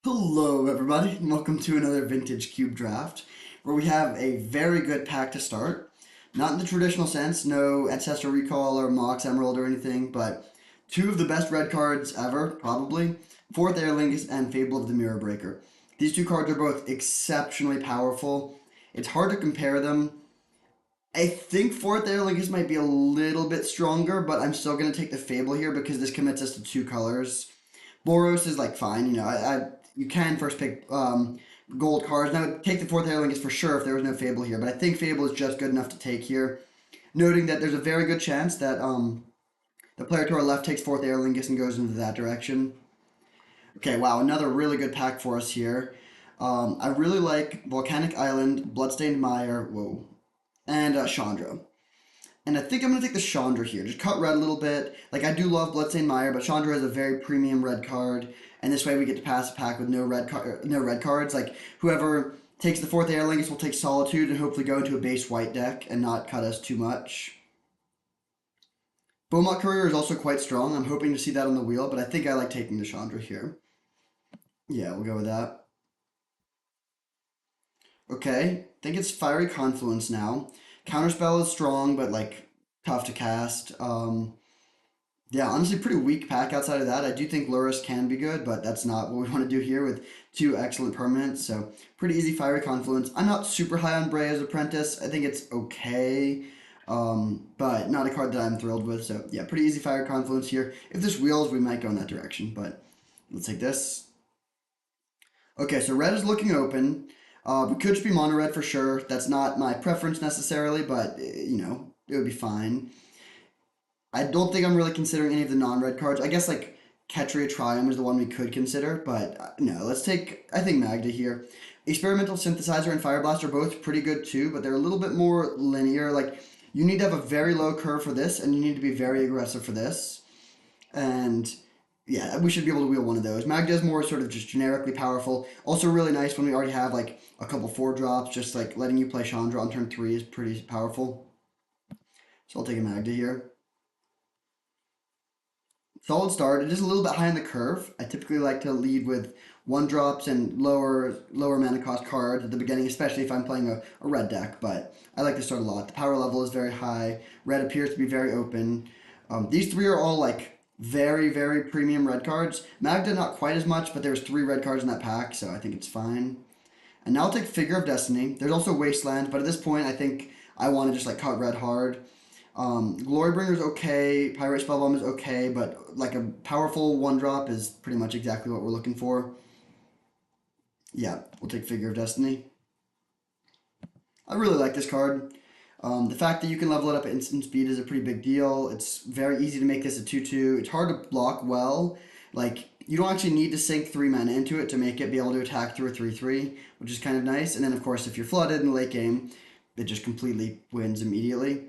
Hello, everybody, and welcome to another Vintage Cube Draft, where we have a very good pack to start. Not in the traditional sense, no Ancestral Recall or Mox Emerald or anything, but two of the best red cards ever, probably. Fourth Airlingus and Fable of the Mirror Breaker. These two cards are both exceptionally powerful. It's hard to compare them. I think Fourth Airlingus might be a little bit stronger, but I'm still going to take the Fable here because this commits us to two colors. Boros is like fine, you can first pick gold cards. Now take the fourth Airlingus for sure if there was no Fable here, but I think Fable is just good enough to take here. Noting that there's a very good chance that the player to our left takes fourth Airlingus and goes into that direction. Okay, wow, another really good pack for us here. I really like Volcanic Island, Bloodstained Mire, whoa, and Chandra. And I think I'm going to take the Chandra here. Just cut red a little bit. Like, I do love Bloodstained Mire, but Chandra is a very premium red card. And this way we get to pass a pack with no red cards. Like, whoever takes the fourth Airlingus will take Solitude and hopefully go into a base white deck and not cut us too much. Beaumont Courier is also quite strong. I'm hoping to see that on the wheel, but I think I like taking the Chandra here. Yeah, we'll go with that. Okay, I think it's Fiery Confluence now. Counterspell is strong, but like tough to cast. Yeah, honestly, pretty weak pack outside of that. I do think Lurrus can be good, but that's not what we want to do here with two excellent permanents. So, pretty easy Fiery Confluence. I'm not super high on Brea's Apprentice. I think it's okay, but not a card that I'm thrilled with. So, yeah, pretty easy Fiery Confluence here. If this wheels, we might go in that direction, but let's take this. Okay, so red is looking open. We could just be mono red for sure. That's not my preference necessarily, but, it would be fine. I don't think I'm really considering any of the non-red cards. I guess like Ketria Triumph is the one we could consider, but no, let's take I think Magda here. Experimental Synthesizer and Fire Blast are both pretty good too, but they're a little bit more linear. Like you need to have a very low curve for this, and you need to be very aggressive for this. And yeah, we should be able to wheel one of those. Magda is more sort of just generically powerful. Also really nice when we already have like a couple four drops. Just like letting you play Chandra on turn three is pretty powerful. So I'll take a Magda here. Solid start. It is a little bit high on the curve. I typically like to lead with one drops and lower mana cost cards at the beginning, especially if I'm playing a red deck. But I like to start a lot. The power level is very high. Red appears to be very open. These three are all like very premium red cards. Magda not quite as much, but there's three red cards in that pack, so I think it's fine. And now I'll take Figure of Destiny. There's also Wasteland, but at this point I think I want to just like cut red hard. Glorybringer is okay. Pirate Spellbomb is okay, but like a powerful one drop is pretty much exactly what we're looking for. Yeah, we'll take Figure of Destiny. I really like this card. The fact that you can level it up at instant speed is a pretty big deal. It's very easy to make this a 2/2. It's hard to block well. Like, you don't actually need to sink 3 mana into it to make it be able to attack through a 3/3, which is kind of nice. And then, of course, if you're flooded in the late game, it just completely wins immediately.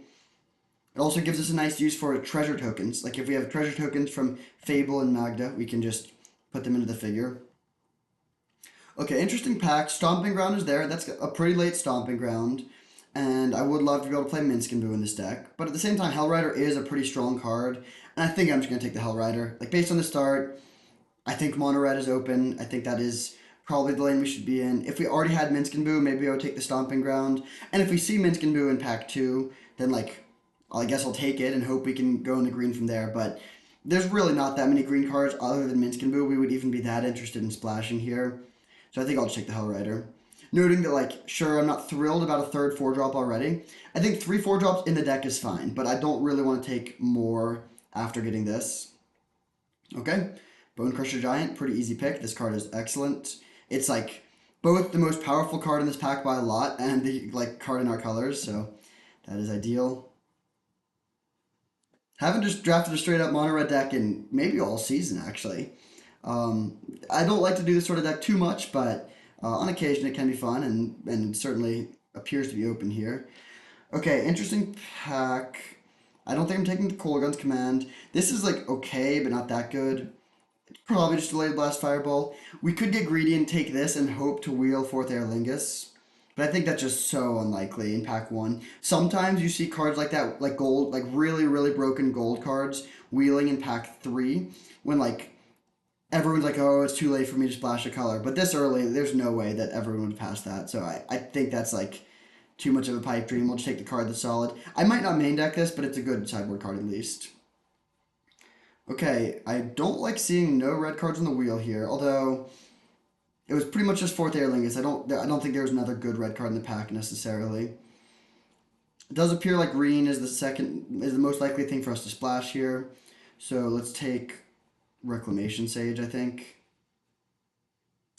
It also gives us a nice use for treasure tokens. Like if we have treasure tokens from Fable and Magda, we can just put them into the figure. Okay, interesting pack. Stomping Ground is there. That's a pretty late Stomping Ground. And I would love to be able to play Minsc and Boo in this deck. But at the same time, Hellrider is a pretty strong card. And I think I'm just going to take the Hellrider. Like based on the start, I think Mono Red is open. I think that is probably the lane we should be in. If we already had Minsc and Boo, maybe I would take the Stomping Ground. And if we see Minsc and Boo in pack 2, then like I guess I'll take it and hope we can go in the green from there. But there's really not that many green cards other than Minsc and Boo. We would even be that interested in splashing here. So I think I'll just take the Hellrider. Noting that, like, sure, I'm not thrilled about a third 4-drop already. I think 3 4-drops in the deck is fine, but I don't really want to take more after getting this. Okay, Bone Crusher Giant, pretty easy pick. This card is excellent. It's, like, both the most powerful card in this pack by a lot and the, like, card in our colors, so that is ideal. Haven't just drafted a straight up mono red deck in maybe all season, actually. I don't like to do this sort of deck too much, but on occasion it can be fun and certainly appears to be open here. Okay, interesting pack. I don't think I'm taking the Kolaghan's Command. This is like okay, but not that good. It's probably just Delayed Blast Fireball. We could get greedy and take this and hope to wheel Fourth Airlingus. But I think that's just so unlikely in pack 1. Sometimes you see cards like that, like gold, like really broken gold cards, wheeling in pack 3 when like everyone's like, oh, it's too late for me to splash a color. But this early, there's no way that everyone would pass that. So I think that's like too much of a pipe dream. We'll just take the card that's solid. I might not main deck this, but it's a good sideboard card at least. Okay, I don't like seeing no red cards on the wheel here, although it was pretty much just fourth Aer Lingus. I don't think there was another good red card in the pack necessarily. It does appear like green is the most likely thing for us to splash here. So let's take Reclamation Sage, I think.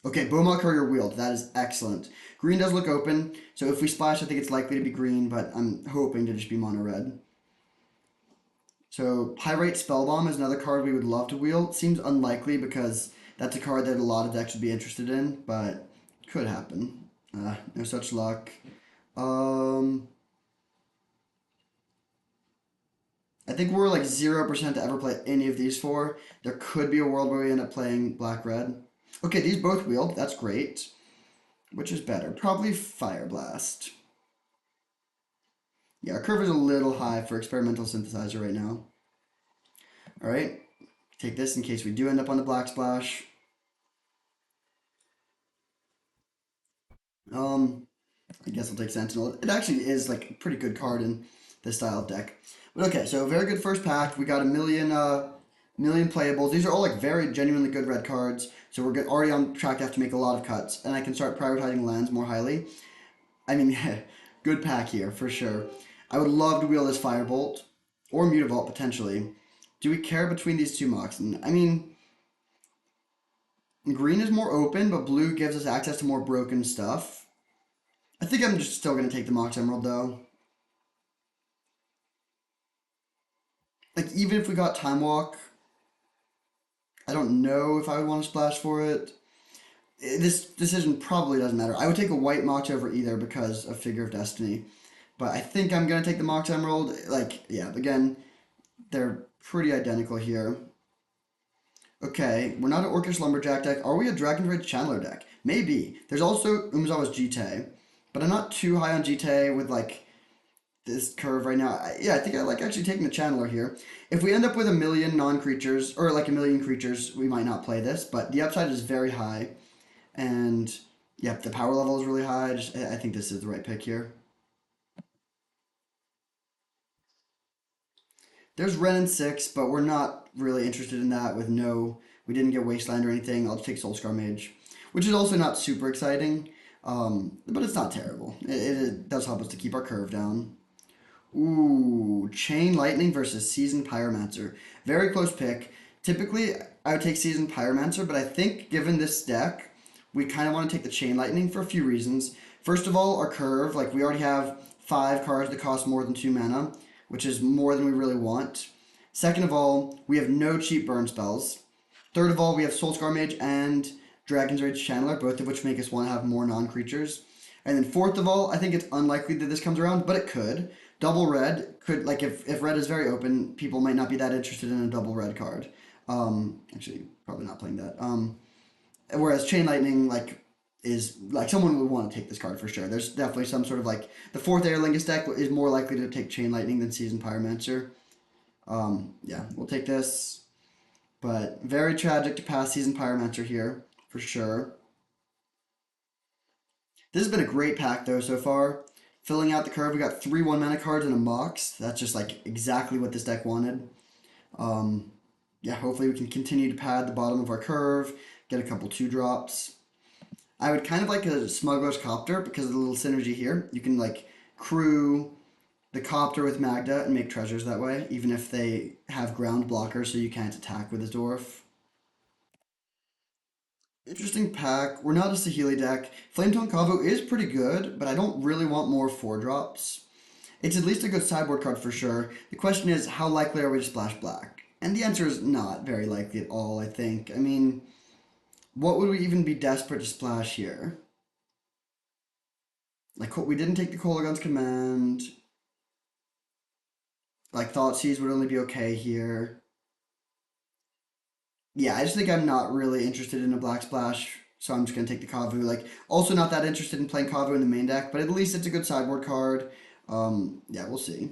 Okay, Beaumont Courier wheeled. That is excellent. Green does look open, so if we splash, I think it's likely to be green, but I'm hoping to just be mono red. So Pyrite Spellbomb is another card we would love to wheel. It seems unlikely because that's a card that a lot of decks would be interested in, but could happen. No such luck. Um, I think we're like 0% to ever play any of these four. There could be a world where we end up playing black red. Okay, these both wheeled. That's great. Which is better? Probably Fire Blast. Yeah, our curve is a little high for experimental synthesizer right now. All right, take this in case we do end up on the black splash. Um, I guess I'll take Sentinel. It actually is like a pretty good card in this style of deck. But okay, so very good first pack. We got a million playables. These are all like very genuinely good red cards. So we're already on track to have to make a lot of cuts, and I can start prioritizing lands more highly. I mean, good pack here for sure. I would love to wheel this Firebolt or Mutavault potentially. Do we care between these two Moxen? I mean, green is more open, but blue gives us access to more broken stuff. I think I'm just still gonna take the Mox Emerald though. Like even if we got Time Walk, I don't know if I would want to splash for it. This decision probably doesn't matter. I would take a white Mox over either because of Figure of Destiny. But I think I'm gonna take the Mox Emerald. Like, yeah, again, they're pretty identical here. Okay, we're not an Orcish Lumberjack deck. Are we a Dragon's Rage Channeler deck? Maybe. There's also Umezawa's Jite, but I'm not too high on Jite with like this curve right now. Yeah, I think I like actually taking the Channeler here. If we end up with a million non-creatures or like a million creatures, we might not play this, but the upside is very high, and yeah, the power level is really high. I think this is the right pick here. There's Ren and six, but we're not really interested in that. We didn't get Wasteland or anything. I'll just take Soulscar Mage, which is also not super exciting, but it's not terrible. It does help us to keep our curve down. Ooh, Chain Lightning versus Seasoned Pyromancer. Very close pick. Typically, I would take Seasoned Pyromancer, but I think given this deck, we kind of want to take the Chain Lightning for a few reasons. First of all, our curve, like we already have five cards that cost more than 2 mana, which is more than we really want. Second of all, we have no cheap burn spells. Third of all, we have Soulscar Mage and Dragon's Rage Channeler, both of which make us want to have more non-creatures. And then fourth of all, I think it's unlikely that this comes around, but it could. Double red could, like, if red is very open, people might not be that interested in a double red card. Actually, probably not playing that. Whereas Chain Lightning, like, is like someone would want to take this card for sure. There's definitely some sort of like the fourth Aer Lingus deck is more likely to take Chain Lightning than Seasoned Pyromancer. Yeah, we'll take this, but very tragic to pass Seasoned Pyromancer here for sure. This has been a great pack though so far. Filling out the curve, we got three 1 mana cards and a Mox. That's just like exactly what this deck wanted. Um, yeah, hopefully we can continue to pad the bottom of our curve, get a couple 2 drops. I would kind of like a Smuggler's Copter because of the little synergy here. You can like crew the Copter with Magda and make treasures that way, even if they have ground blockers so you can't attack with a Dwarf. Interesting pack. We're not a Saheeli deck. Flametongue Kavu is pretty good, but I don't really want more 4 drops. It's at least a good sideboard card for sure. The question is, how likely are we to splash black? And the answer is not very likely at all, I think. I mean, what would we even be desperate to splash here? Like, we didn't take the Kolaghan's Command. Like, Thoughtseize would only be okay here. Yeah, I just think I'm not really interested in a black splash, so I'm just gonna take the Kavu. Like, also not that interested in playing Kavu in the main deck, but at least it's a good sideboard card. Yeah, we'll see.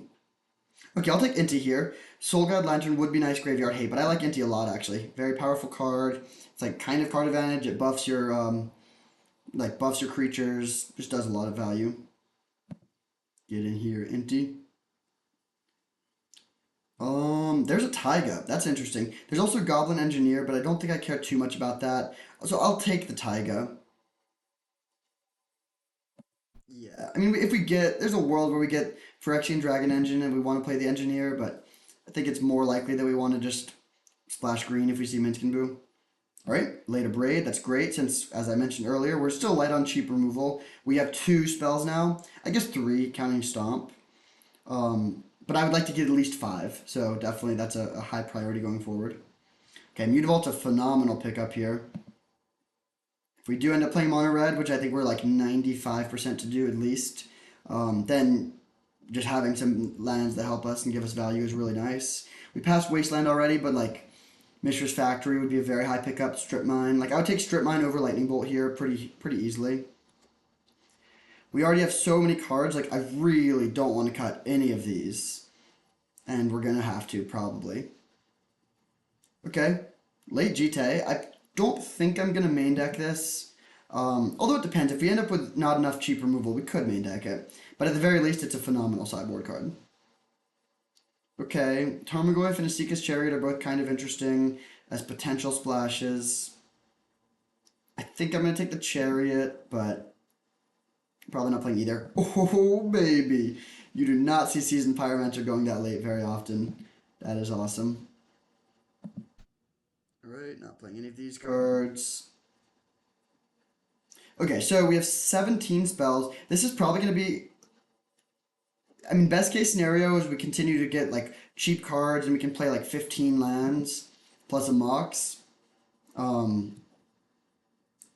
Okay, I'll take Inti here. Soul Guide Lantern would be nice graveyard hate, but I like Inti a lot actually. Very powerful card. It's like kind of card advantage. It buffs your buffs your creatures. Just does a lot of value. Get in here, Inti. There's a Taiga. That's interesting. There's also Goblin Engineer, but I don't think I care too much about that. So I'll take the Taiga. Yeah, I mean, if we get, there's a world where we get Phyrexian Dragon Engine and we want to play the Engineer, but I think it's more likely that we want to just splash green if we see Minskin Boo. All right, Late a Braid, that's great since, as I mentioned earlier, we're still light on cheap removal. We have two spells now. I guess three, counting Stomp. But I would like to get at least five, so definitely that's a high priority going forward. Okay, Mutavolt's a phenomenal pickup here. If we do end up playing mono red, which I think we're like 95% to do at least, then just having some lands that help us and give us value is really nice. We passed Wasteland already, but like Mishra's Factory would be a very high pickup. Strip Mine, like I would take Strip Mine over Lightning Bolt here pretty easily. We already have so many cards, like I really don't want to cut any of these. And we're gonna have to probably. Okay, late GT. I don't think I'm gonna main deck this. Although it depends. If we end up with not enough cheap removal, we could main deck it. But at the very least, it's a phenomenal sideboard card. Okay, Tarmogoyf and Asika's Chariot are both kind of interesting as potential splashes. I think I'm gonna take the Chariot, but probably not playing either. Oh baby, you do not see Seasoned Pyromancer going that late very often. That is awesome. Alright, not playing any of these cards. Okay, so we have 17 spells. This is probably going to be. I mean, best case scenario is we continue to get like cheap cards and we can play like 15 lands plus a Mox, um,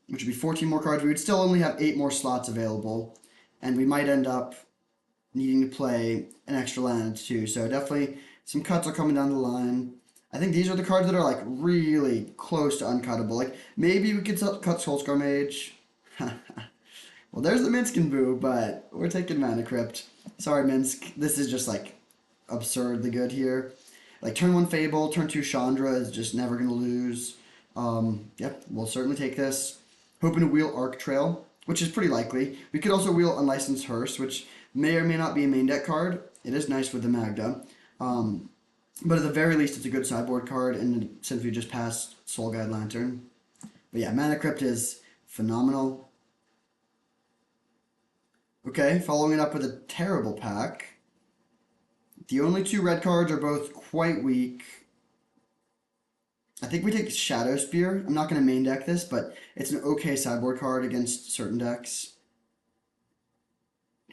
which would be 14 more cards. We would still only have 8 more slots available, and we might end up needing to play an extra land too. So definitely some cuts are coming down the line. I think these are the cards that are like really close to uncuttable. Like maybe we could cut Soulscar Mage. Well, there's the Minskin Boo, but we're taking Mana Crypt. Sorry, Minsk. This is just like absurdly good here. Like turn one Fable, turn two Chandra is just never gonna lose. Yep, we'll certainly take this. Hoping to wheel Arc Trail, which is pretty likely. We could also wheel Unlicensed Hearse, which may or may not be a main deck card. It is nice with the Magda. But at the very least, it's a good sideboard card, and since we just passed Soul Guide Lantern. But yeah, Mana Crypt is phenomenal. Okay, following it up with a terrible pack. The only two red cards are both quite weak. I think we take Shadow Spear. I'm not going to main deck this, but it's an okay sideboard card against certain decks.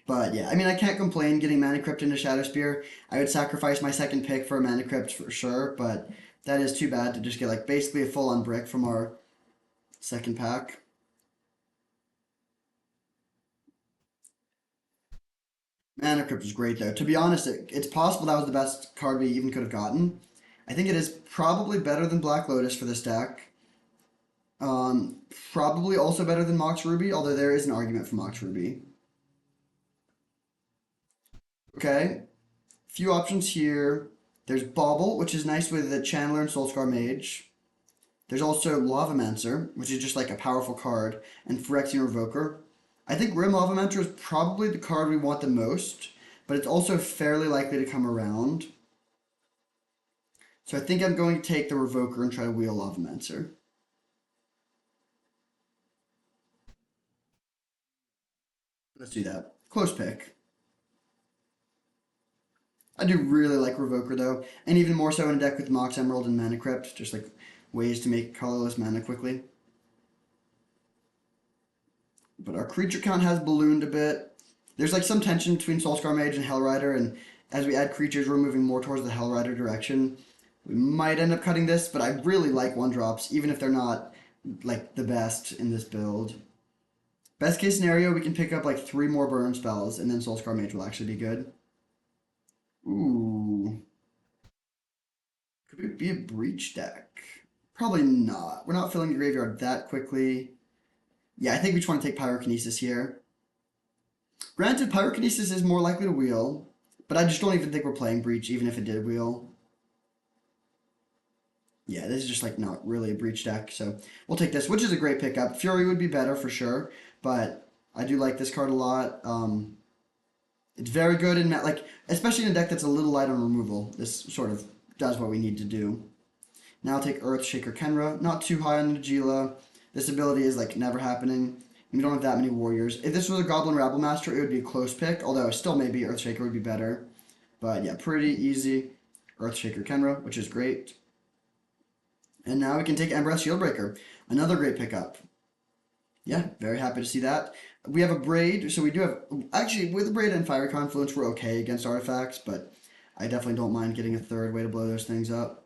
But yeah, I mean, I can't complain getting Mana Crypt into Shadow Spear. I would sacrifice my second pick for a Mana Crypt for sure, but that is too bad to just get like basically a full on brick from our second pack. Mana Crypt was great though. To be honest, it's possible that was the best card we even could have gotten. I think it is probably better than Black Lotus for this deck. Probably also better than Mox Ruby, although there is an argument for Mox Ruby. Okay, few options here. There's Bauble, which is nice with the Channeler and Soulscar Mage. There's also Lavamancer, which is just like a powerful card, and Phyrexian Revoker. I think Grim Lavamancer is probably the card we want the most, but it's also fairly likely to come around. So I think I'm going to take the Revoker and try to wheel Lavamancer. Let's do that. Close pick. I do really like Revoker though, and even more so in a deck with Mox Emerald and Mana Crypt, just like ways to make colorless mana quickly. But our creature count has ballooned a bit. There's like some tension between Soulscar Mage and Hellrider, and as we add creatures, we're moving more towards the Hellrider direction. We might end up cutting this, but I really like one drops, even if they're not like the best in this build. Best case scenario, we can pick up like 3 more burn spells, and then Soulscar Mage will actually be good. Ooh. Could it be a breach deck? Probably not. We're not filling the graveyard that quickly. Yeah, I think we just want to take Pyrokinesis here. Granted, Pyrokinesis is more likely to wheel. But I just don't even think we're playing Breach, even if it did wheel. Yeah, this is just like not really a Breach deck, so we'll take this, which is a great pickup. Fury would be better for sure, but I do like this card a lot. It's very good in like, especially in a deck that's a little light on removal. This sort of does what we need to do. Now I'll take Earthshaker Kenra. Not too high on Najila. This ability is like never happening. We don't have that many warriors. If this was a Goblin Rabble Master, it would be a close pick, although still maybe Earthshaker would be better. But yeah, pretty easy. Earthshaker Kenra, which is great. And now we can take Embrace Shieldbreaker. Another great pickup. Yeah, very happy to see that. We have a Braid, so we do have... Actually, with Braid and Fiery Confluence, we're okay against artifacts, but I definitely don't mind getting a third way to blow those things up.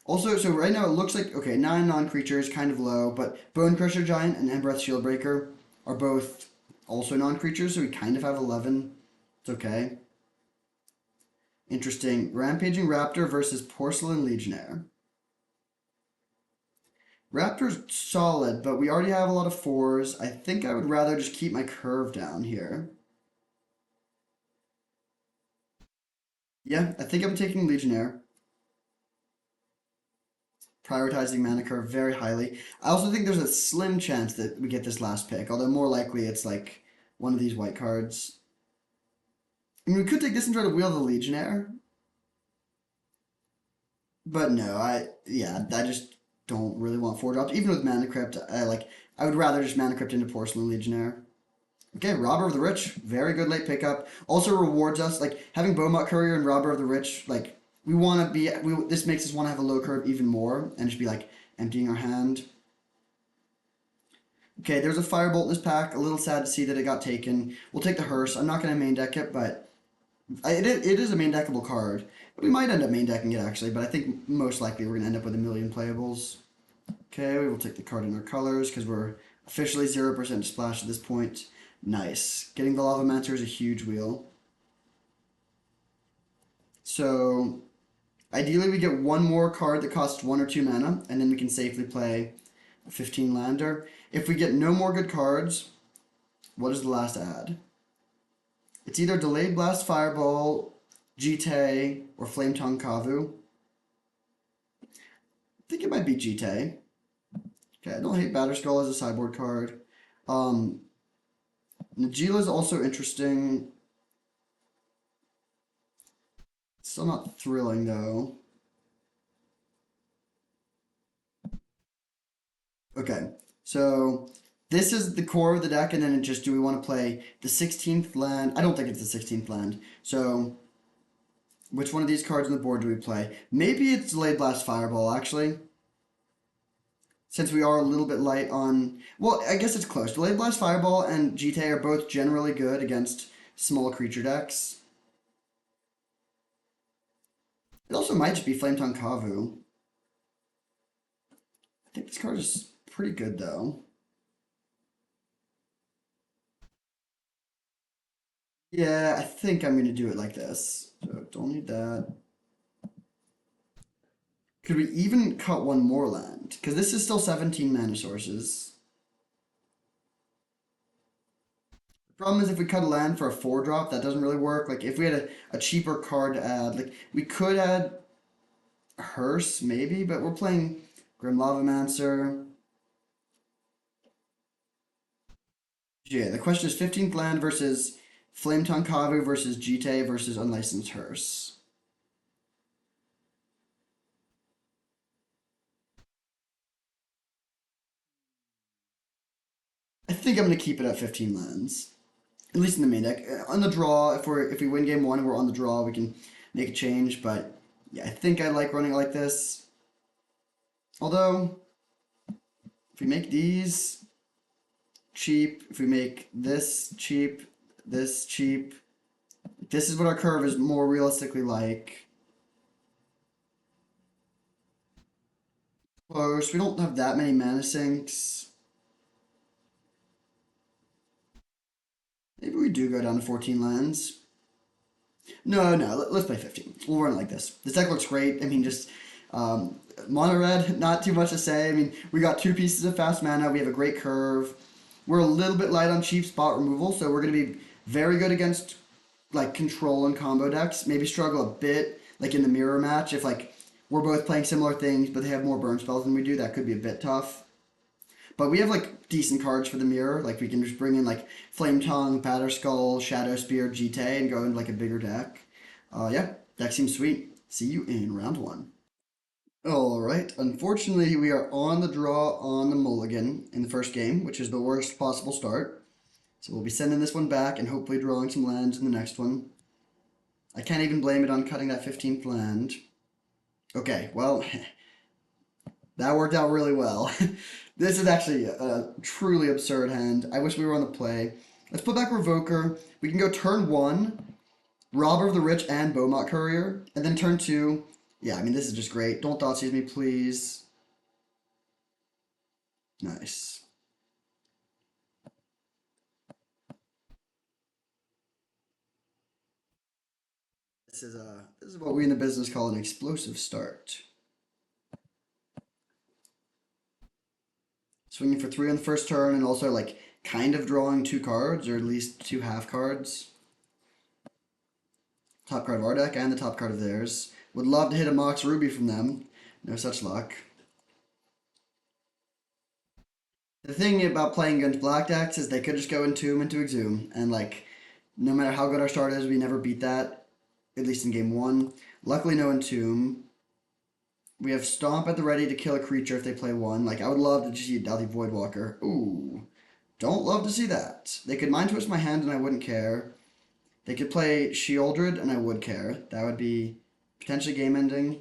Also, so right now it looks like, okay, 9 non-creatures, kind of low, but Bone Crusher Giant and Embrace Shieldbreaker are both also non-creatures, so we kind of have 11. It's okay. Interesting. Rampaging Raptor versus Porcelain Legionnaire. Raptor's solid, but we already have a lot of 4s. I think I would rather just keep my curve down here. Yeah, I think I'm taking Legionnaire. Prioritizing mana curve very highly. I also think there's a slim chance that we get this last pick, although more likely it's like one of these white cards. I mean, we could take this and try to wheel the Legionnaire. But no, I just don't really want 4 drops. Even with Mana Crypt, I would rather just Mana Crypt into Porcelain Legionnaire. Okay, Robber of the Rich, very good late pickup. Also rewards us, like having Beaumont Courier and Robber of the Rich, like we want to be, this makes us want to have a low curve even more and just be like emptying our hand. Okay, there's a Firebolt in this pack. A little sad to see that it got taken. We'll take the Hearse. I'm not going to main deck it, but it is a main deckable card. We might end up main decking it actually, but I think most likely we're going to end up with a million playables. Okay, we will take the card in our colors because we're officially 0% splash at this point. Nice. Getting the Lavamancer is a huge wheel. So, ideally we get one more card that costs 1 or 2 mana, and then we can safely play a 15 lander. If we get no more good cards, what is the last ad? It's either Delayed Blast Fireball, Jite, or Flame Tongue Kavu. I think it might be Jite. Okay, I don't hate Batterskull as a sideboard card. Najila is also interesting. Still not thrilling though. Okay, so this is the core of the deck, and then it just, do we want to play the 16th land? I don't think it's the 16th land. So, which one of these cards on the board do we play? Maybe it's Delayed Blast Fireball, actually. Since we are a little bit light on... Well, I guess it's close. Delayed Blast Fireball and Jite are both generally good against small creature decks. It also might just be Flame Tongue Kavu. I think this card is pretty good, though. Yeah, I think I'm going to do it like this. So don't need that. Could we even cut one more land? Because this is still 17 mana sources. The problem is if we cut a land for a 4-drop, that doesn't really work. Like if we had a cheaper card to add, like we could add Hearse maybe, but we're playing Grim Lavamancer. Yeah, the question is 15th land versus Flame Tongue Kavu versus Jite versus Unlicensed Hearse. I think I'm gonna keep it at 15 lands. At least in the main deck. On the draw, if we win game one and we're on the draw, we can make a change, but yeah, I think I like running it like this. Although, if we make these cheap, if we make this cheap, this cheap, this is what our curve is more realistically like. Close. We don't have that many mana sinks. Maybe we do go down to 14 lands. No, let's play 15. We'll run it like this. This deck looks great. I mean, just mono red, not too much to say. I mean, we got 2 pieces of fast mana. We have a great curve. We're a little bit light on cheap spot removal, so we're going to be Very good against like control and combo decks. Maybe struggle a bit like in the mirror match if like we're both playing similar things, but they have more burn spells than we do. That could be a bit tough. But we have like decent cards for the mirror. Like we can just bring in like Flame Tongue, Batter Skull, Shadow Spear, GT, and go into like a bigger deck. Yeah, deck seems sweet. See you in round one. All right. Unfortunately, we are on the draw on the mulligan in the first game, which is the worst possible start. So we'll be sending this one back and hopefully drawing some lands in the next one. I can't even blame it on cutting that 15th land. Okay, well, that worked out really well. This is actually a truly absurd hand. I wish we were on the play. Let's put back Revoker. We can go turn one, Robber of the Rich and Beaumont Courier. And then turn two. Yeah, I mean, this is just great. Don't Thoughtseize me, please. Nice. This is what we in the business call an explosive start. Swinging for three on the first turn and also like kind of drawing two cards or at least two half cards. Top card of our deck and the top card of theirs. Would love to hit a Mox Ruby from them. No such luck. The thing about playing against black decks is they could just go Entomb into Exhume, and like, no matter how good our start is, we never beat that, at least in game one. Luckily, no Entomb. We have Stomp at the ready to kill a creature if they play one. Like, I would love to see Doughty Voidwalker. Ooh, don't love to see that. They could Mind Twist my hand and I wouldn't care. They could play Sheoldred and I would care. That would be potentially game ending.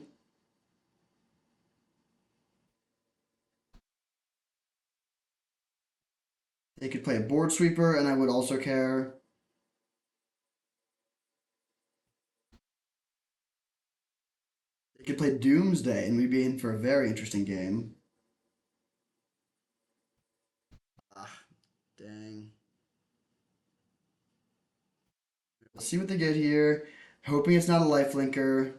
They could play a Board Sweeper and I would also care. They could play Doomsday and we'd be in for a very interesting game. Ah, dang. Let's see what they get here. Hoping it's not a lifelinker.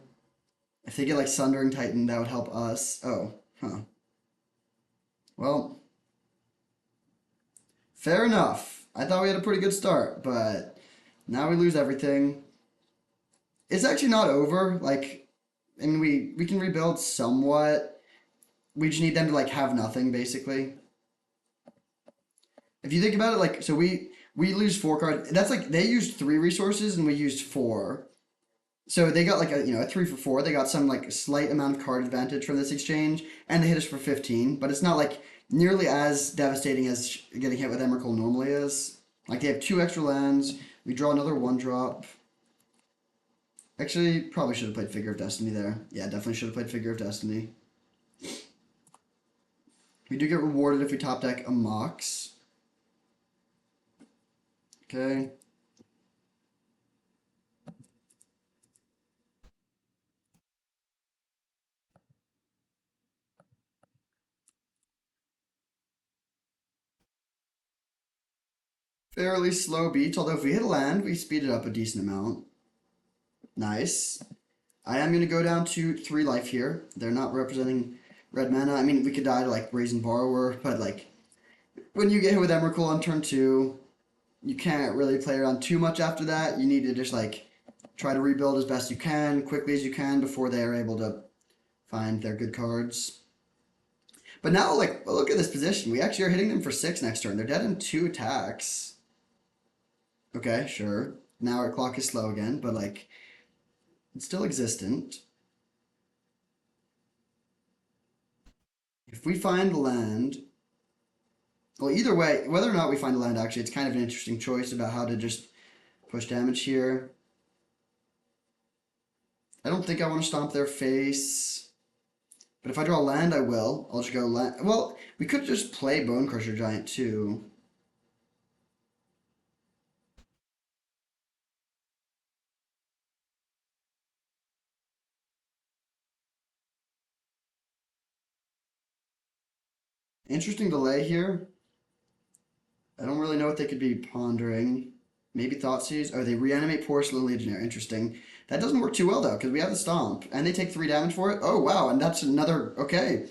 If they get like Sundering Titan, that would help us. Oh, huh. Well, fair enough. I thought we had a pretty good start, but now we lose everything. It's actually not over. Like, I mean, we can rebuild somewhat. We just need them to like have nothing, basically. If you think about it, like, so we lose four cards. That's like they used three resources and we used four. So they got like a 3 for 4. They got some like slight amount of card advantage from this exchange, and they hit us for 15. But it's not like nearly as devastating as getting hit with Emrakul normally is. Like they have two extra lands. We draw another 1-drop. Actually, probably should have played Figure of Destiny there. Yeah, definitely should have played Figure of Destiny. We do get rewarded if we top deck a Mox. Okay. Fairly slow beats, although if we hit a land, we speed it up a decent amount. Nice. I am going to go down to 3 life here. They're not representing red mana. I mean, we could die to like Brazen Borrower, but like when you get hit with Emrakul on turn 2, you can't really play around too much after that. You need to just like try to rebuild as best you can, quickly as you can before they are able to find their good cards. But now, like, look at this position. We actually are hitting them for 6 next turn. They're dead in 2 attacks. Okay, sure. Now our clock is slow again, but like, it's still existent. If we find land, well, either way, whether or not we find land, actually, it's kind of an interesting choice about how to just push damage here. I don't think I want to stomp their face. But if I draw land, I will. I'll just go land. Well, we could just play Bone Crusher Giant too. Interesting delay here. I don't really know what they could be pondering. Maybe Thoughtseize. Oh, they reanimate Porcelain Legionnaire. Interesting. That doesn't work too well though, because we have the Stomp, and they take 3 damage for it. Oh wow, and that's another. Okay,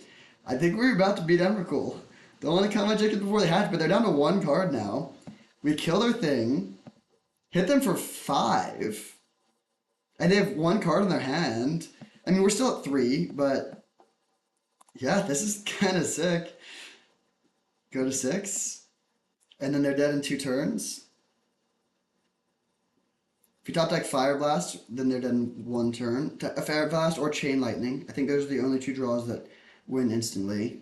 I think we're about to beat Emrakul. Don't want to count my chickens before they hatch, but they're down to 1 card now. We kill their thing. Hit them for five. And they have one card in their hand. I mean, we're still at three, but yeah, this is kind of sick. Go to six, and then they're dead in two turns. If you top deck Fire Blast, then they're dead in one turn. A Fire Blast or Chain Lightning. I think those are the only two draws that win instantly.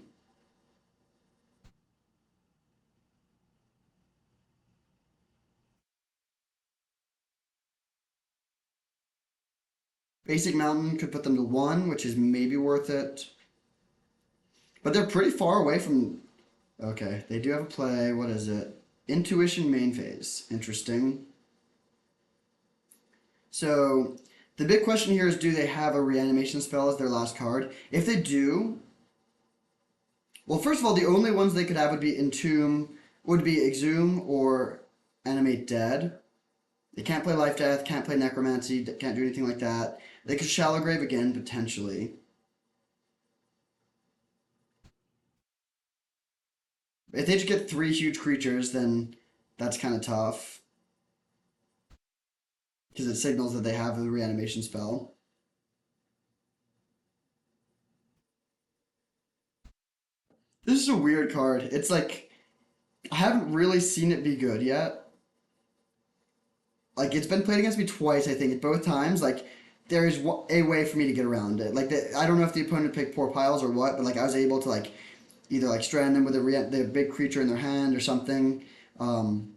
Basic Mountain could put them to one, which is maybe worth it. But they're pretty far away from. Okay, they do have a play. What is it? Intuition main phase. Interesting. So the big question here is, do they have a reanimation spell as their last card? If they do, well, first of all, the only ones they could have would be Entomb, would be Exhume or Animate Dead. They can't play Life Death, can't play Necromancy, can't do anything like that. They could Shallow Grave again, potentially. If they just get three huge creatures, then that's kind of tough. Because it signals that they have a reanimation spell. This is a weird card. It's like, I haven't really seen it be good yet. Like, it's been played against me twice, I think, at both times. Like, there is a way for me to get around it. Like, I don't know if the opponent picked poor piles or what, but like, I was able to like either like strand them with the big creature in their hand or something. Um,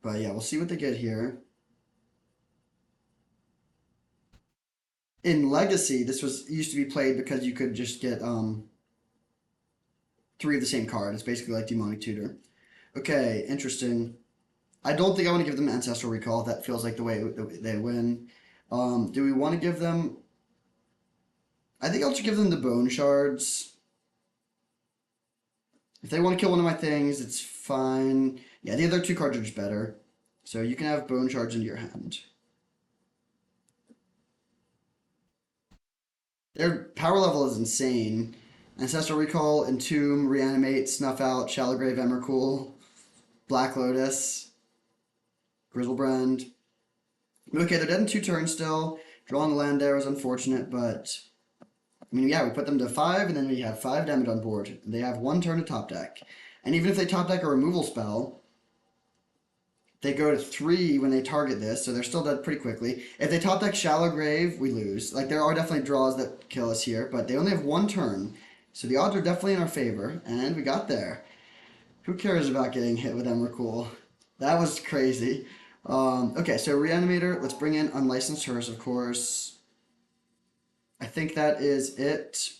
but yeah, we'll see what they get here. In Legacy, this was used to be played because you could just get three of the same card. It's basically like Demonic Tutor. Okay, interesting. I don't think I want to give them Ancestral Recall. That feels like the way they win. Do we want to give them? I think I'll just give them the Bone Shards. If they want to kill one of my things, it's fine. Yeah, the other two cards are just better. So you can have Bone Shards into your hand. Their power level is insane. Ancestral Recall, Entomb, Reanimate, Snuff Out, Shallow Grave, Emrakul, Black Lotus, Grizzlebrand. Okay, they're dead in two turns still. Drawing the land there is unfortunate, but I mean, yeah, we put them to five, and then we have five damage on board. They have one turn to top deck. And even if they top deck a removal spell, they go to three when they target this, so they're still dead pretty quickly. If they top deck Shallow Grave, we lose. Like, there are definitely draws that kill us here, but they only have one turn. So the odds are definitely in our favor, and we got there. Who cares about getting hit with Emrakul? That was crazy. Okay, so Reanimator, let's bring in Unlicensed Hearse, of course. I think that is it.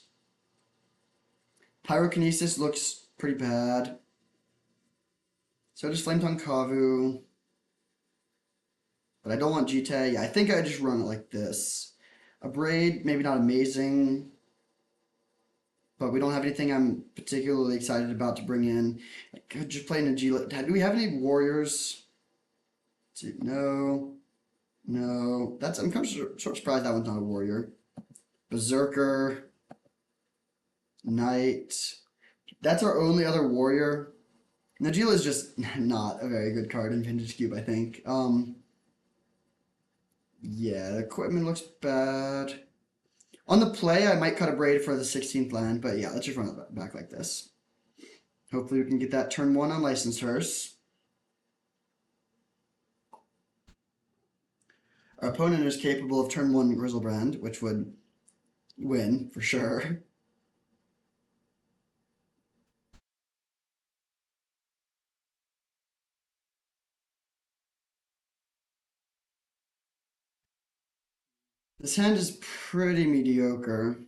Pyrokinesis looks pretty bad. So does Flametongue Kavu. But I don't want Jite. Yeah, I think I just run it like this. A Braid, maybe not amazing. But we don't have anything I'm particularly excited about to bring in. I could just play Najila. Do we have any Warriors? No. No. I'm kind of sort of surprised that one's not a Warrior. Berserker. Knight. That's our only other Warrior. Najila is just not a very good card in Vintage Cube, I think. Yeah, the equipment looks bad. On the play, I might cut a Braid for the 16th land, but yeah, let's just run it back like this. Hopefully we can get that turn one on Licensed Hearse. Our opponent is capable of turn one Grizzlebrand, which would win for sure. This hand is pretty mediocre.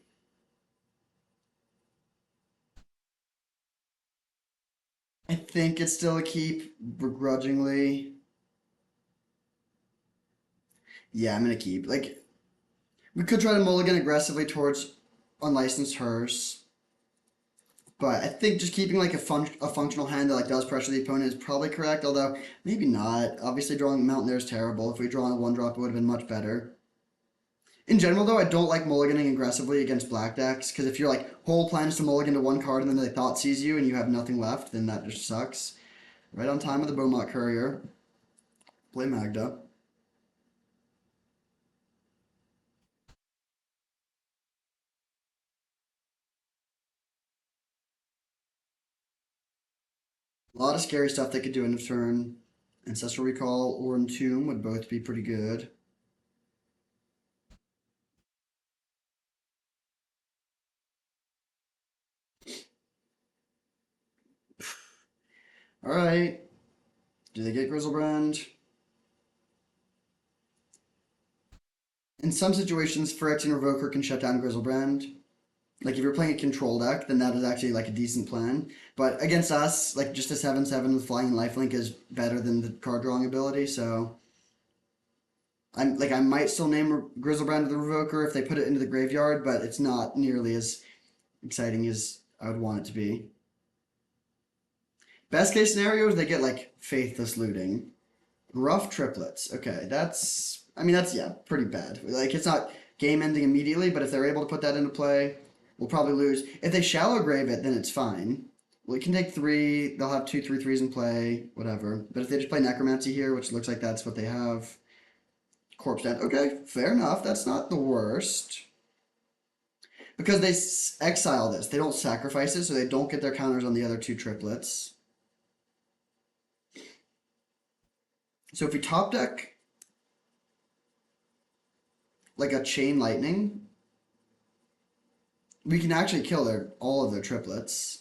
I think it's still a keep, begrudgingly. Yeah, I'm gonna keep. Like, we could try to mulligan aggressively towards Unlicensed Hearse. But I think just keeping like a functional hand that like does pressure the opponent is probably correct, although maybe not. Obviously drawing Mountain there is terrible. If we draw on a one drop, it would have been much better. In general, though, I don't like mulliganing aggressively against black decks, because if your like whole plan is to mulligan to one card and then they thought seize you and you have nothing left, then that just sucks. Right on time with the Beaumont Courier. Play Magda. A lot of scary stuff they could do in a turn. Ancestral Recall or Entomb would both be pretty good. Alright. Do they get Grizzlebrand? In some situations, Phyrexian Revoker can shut down Grizzlebrand. Like if you're playing a control deck, then that is actually like a decent plan. But against us, like just a 7/7 with flying and lifelink is better than the card drawing ability, so I might still name Grizzlebrand the Revoker if they put it into the graveyard, but it's not nearly as exciting as I would want it to be. Best case scenario is they get like Faithless Looting. Rough Triplets. Okay, that's yeah, pretty bad. Like it's not game ending immediately, but if they're able to put that into play, we'll probably lose. If they shallow grave it, then it's fine. Well, it can take three. They'll have 2/3/3s in play, whatever. But if they just play Necromancy here, which looks like that's what they have, Corpse Dead. Okay, fair enough. That's not the worst. Because they exile this. They don't sacrifice it, so they don't get their counters on the other two triplets. So if we top deck like a Chain Lightning, we can actually kill all of their triplets.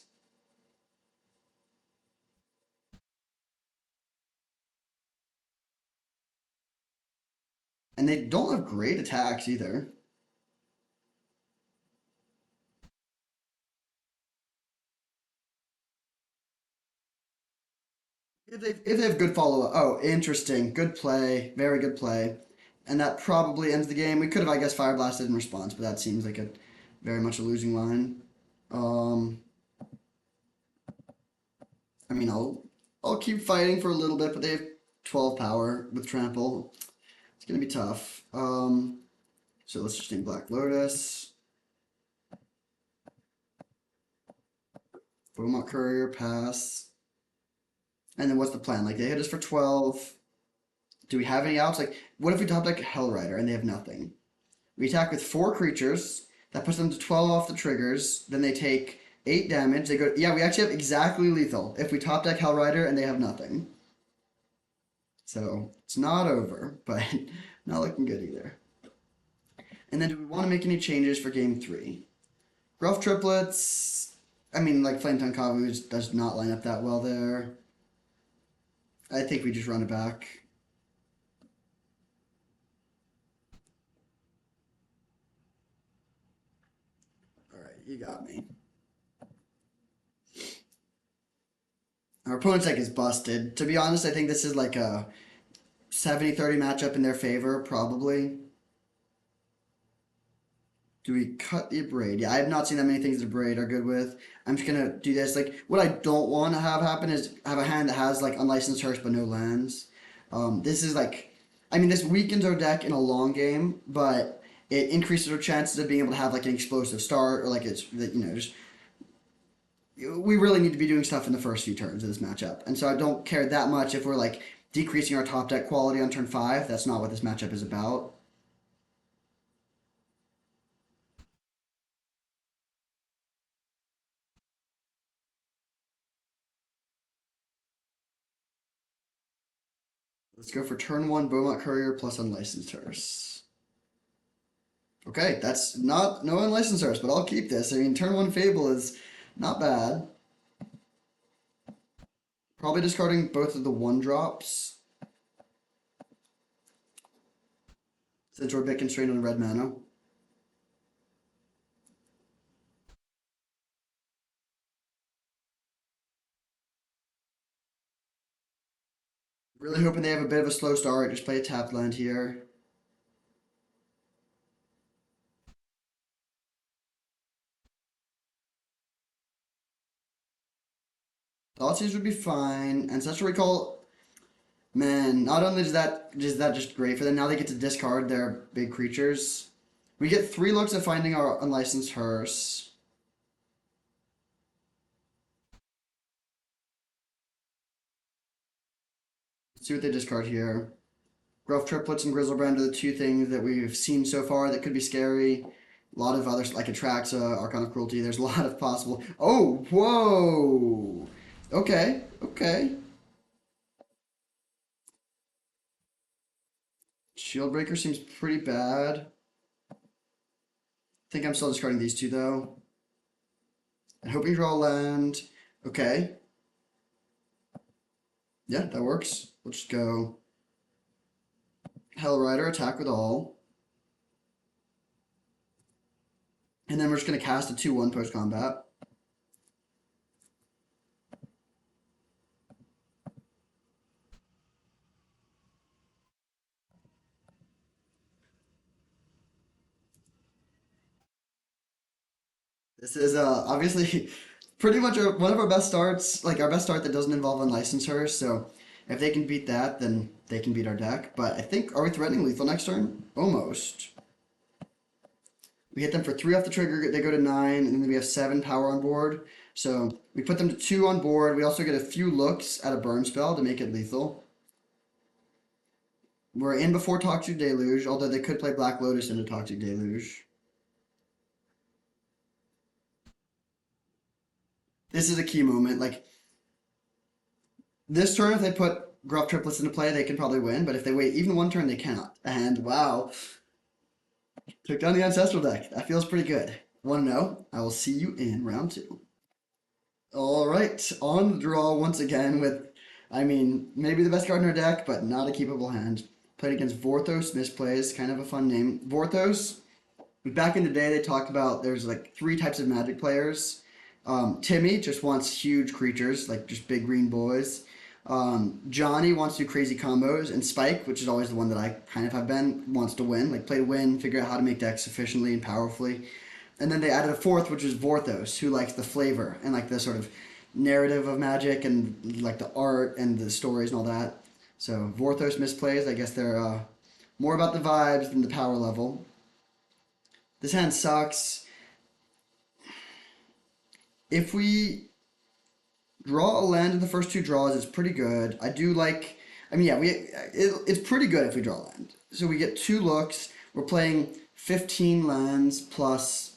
And they don't have great attacks either. If they have good follow up. Oh, interesting. Good play. Very good play. And that probably ends the game. We could have, I guess, Fire Blasted in response, but that seems like a very much a losing line. Um, I mean, I'll keep fighting for a little bit, but they have 12 power with trample. It's gonna be tough. So let's just name Black Lotus. Beaumont Courier pass. And then what's the plan? Like they hit us for 12. Do we have any outs? Like, what if we top deck Hellrider and they have nothing? We attack with 4 creatures. That puts them to 12 off the triggers. Then they take 8 damage. They go. Yeah, we actually have exactly lethal if we top deck Hellrider and they have nothing. So it's not over, but not looking good either. And then do we want to make any changes for game 3? Rough triplets. I mean, like Flame Tongue Kavu does not line up that well there. I think we just run it back. All right, you got me. Our opponent's deck is busted. To be honest, I think this is like a 70-30 matchup in their favor, probably. Do we cut the Abrade? Yeah, I have not seen that many things that Abrade are good with. I'm just gonna do this. Like, what I don't want to have happen is have a hand that has like unlicensed Hearse but no lands. This is like, I mean, this weakens our deck in a long game, but it increases our chances of being able to have like an explosive start or like it's just we really need to be doing stuff in the first few turns of this matchup. And so I don't care that much if we're like decreasing our top deck quality on turn 5. That's not what this matchup is about. Let's go for turn 1 Beaumont Courier plus unlicensed Hearse. Okay, that's not no unlicensed Hearse, but I'll keep this. I mean, turn 1 Fable is not bad. Probably discarding both of the 1-drops. Since we're a bit constrained on red mana. Really hoping they have a bit of a slow start. Just play a tap land here. Thoughtseize would be fine. Ancestral Recall, man, not only is that just great for them, now they get to discard their big creatures. We get 3 looks at finding our unlicensed Hearse. Let's see what they discard here. Gruff triplets and Grizzlebrand are the two things that we've seen so far that could be scary. A lot of others like Atraxa, Archon of Cruelty. There's a lot of possible. Oh, whoa. Okay, okay. Shieldbreaker seems pretty bad. I think I'm still discarding these two though. And hoping to draw land. Okay. Yeah, that works. We'll just go Hell Rider, attack with all. And then we're just going to cast a 2/1 post combat. This is obviously pretty much one of our best starts, like our best start that doesn't involve unlicensors. So if they can beat that, then they can beat our deck. But I think, are we threatening lethal next turn? Almost. We hit them for 3 off the trigger, they go to 9, and then we have 7 power on board. So we put them to 2 on board. We also get a few looks at a burn spell to make it lethal. We're in before Toxic Deluge, although they could play Black Lotus into Toxic Deluge. This is a key moment. Like, this turn, if they put Gruff Triplets into play, they can probably win. But if they wait even one turn, they cannot. And wow, took down the Ancestral deck. That feels pretty good. 1-0. I will see you in round 2. All right, on the draw once again with, I mean, maybe the best card in our deck, but not a keepable hand. Played against Vorthos Misplays, kind of a fun name. Vorthos, back in the day, they talked about there's like 3 types of Magic players. Timmy just wants huge creatures, like just big green boys. Johnny wants to do crazy combos, and Spike, which is always the one that I kind of have been, wants to win, like play to win, figure out how to make decks efficiently and powerfully. And then they added a fourth, which is Vorthos, who likes the flavor and like the sort of narrative of Magic and like the art and the stories and all that. So Vorthos Misplays, I guess they're more about the vibes than the power level. This hand sucks. If we draw a land in the first 2 draws, it's pretty good. I do like. I mean, yeah, it's pretty good if we draw land. So we get 2 looks. We're playing 15 lands plus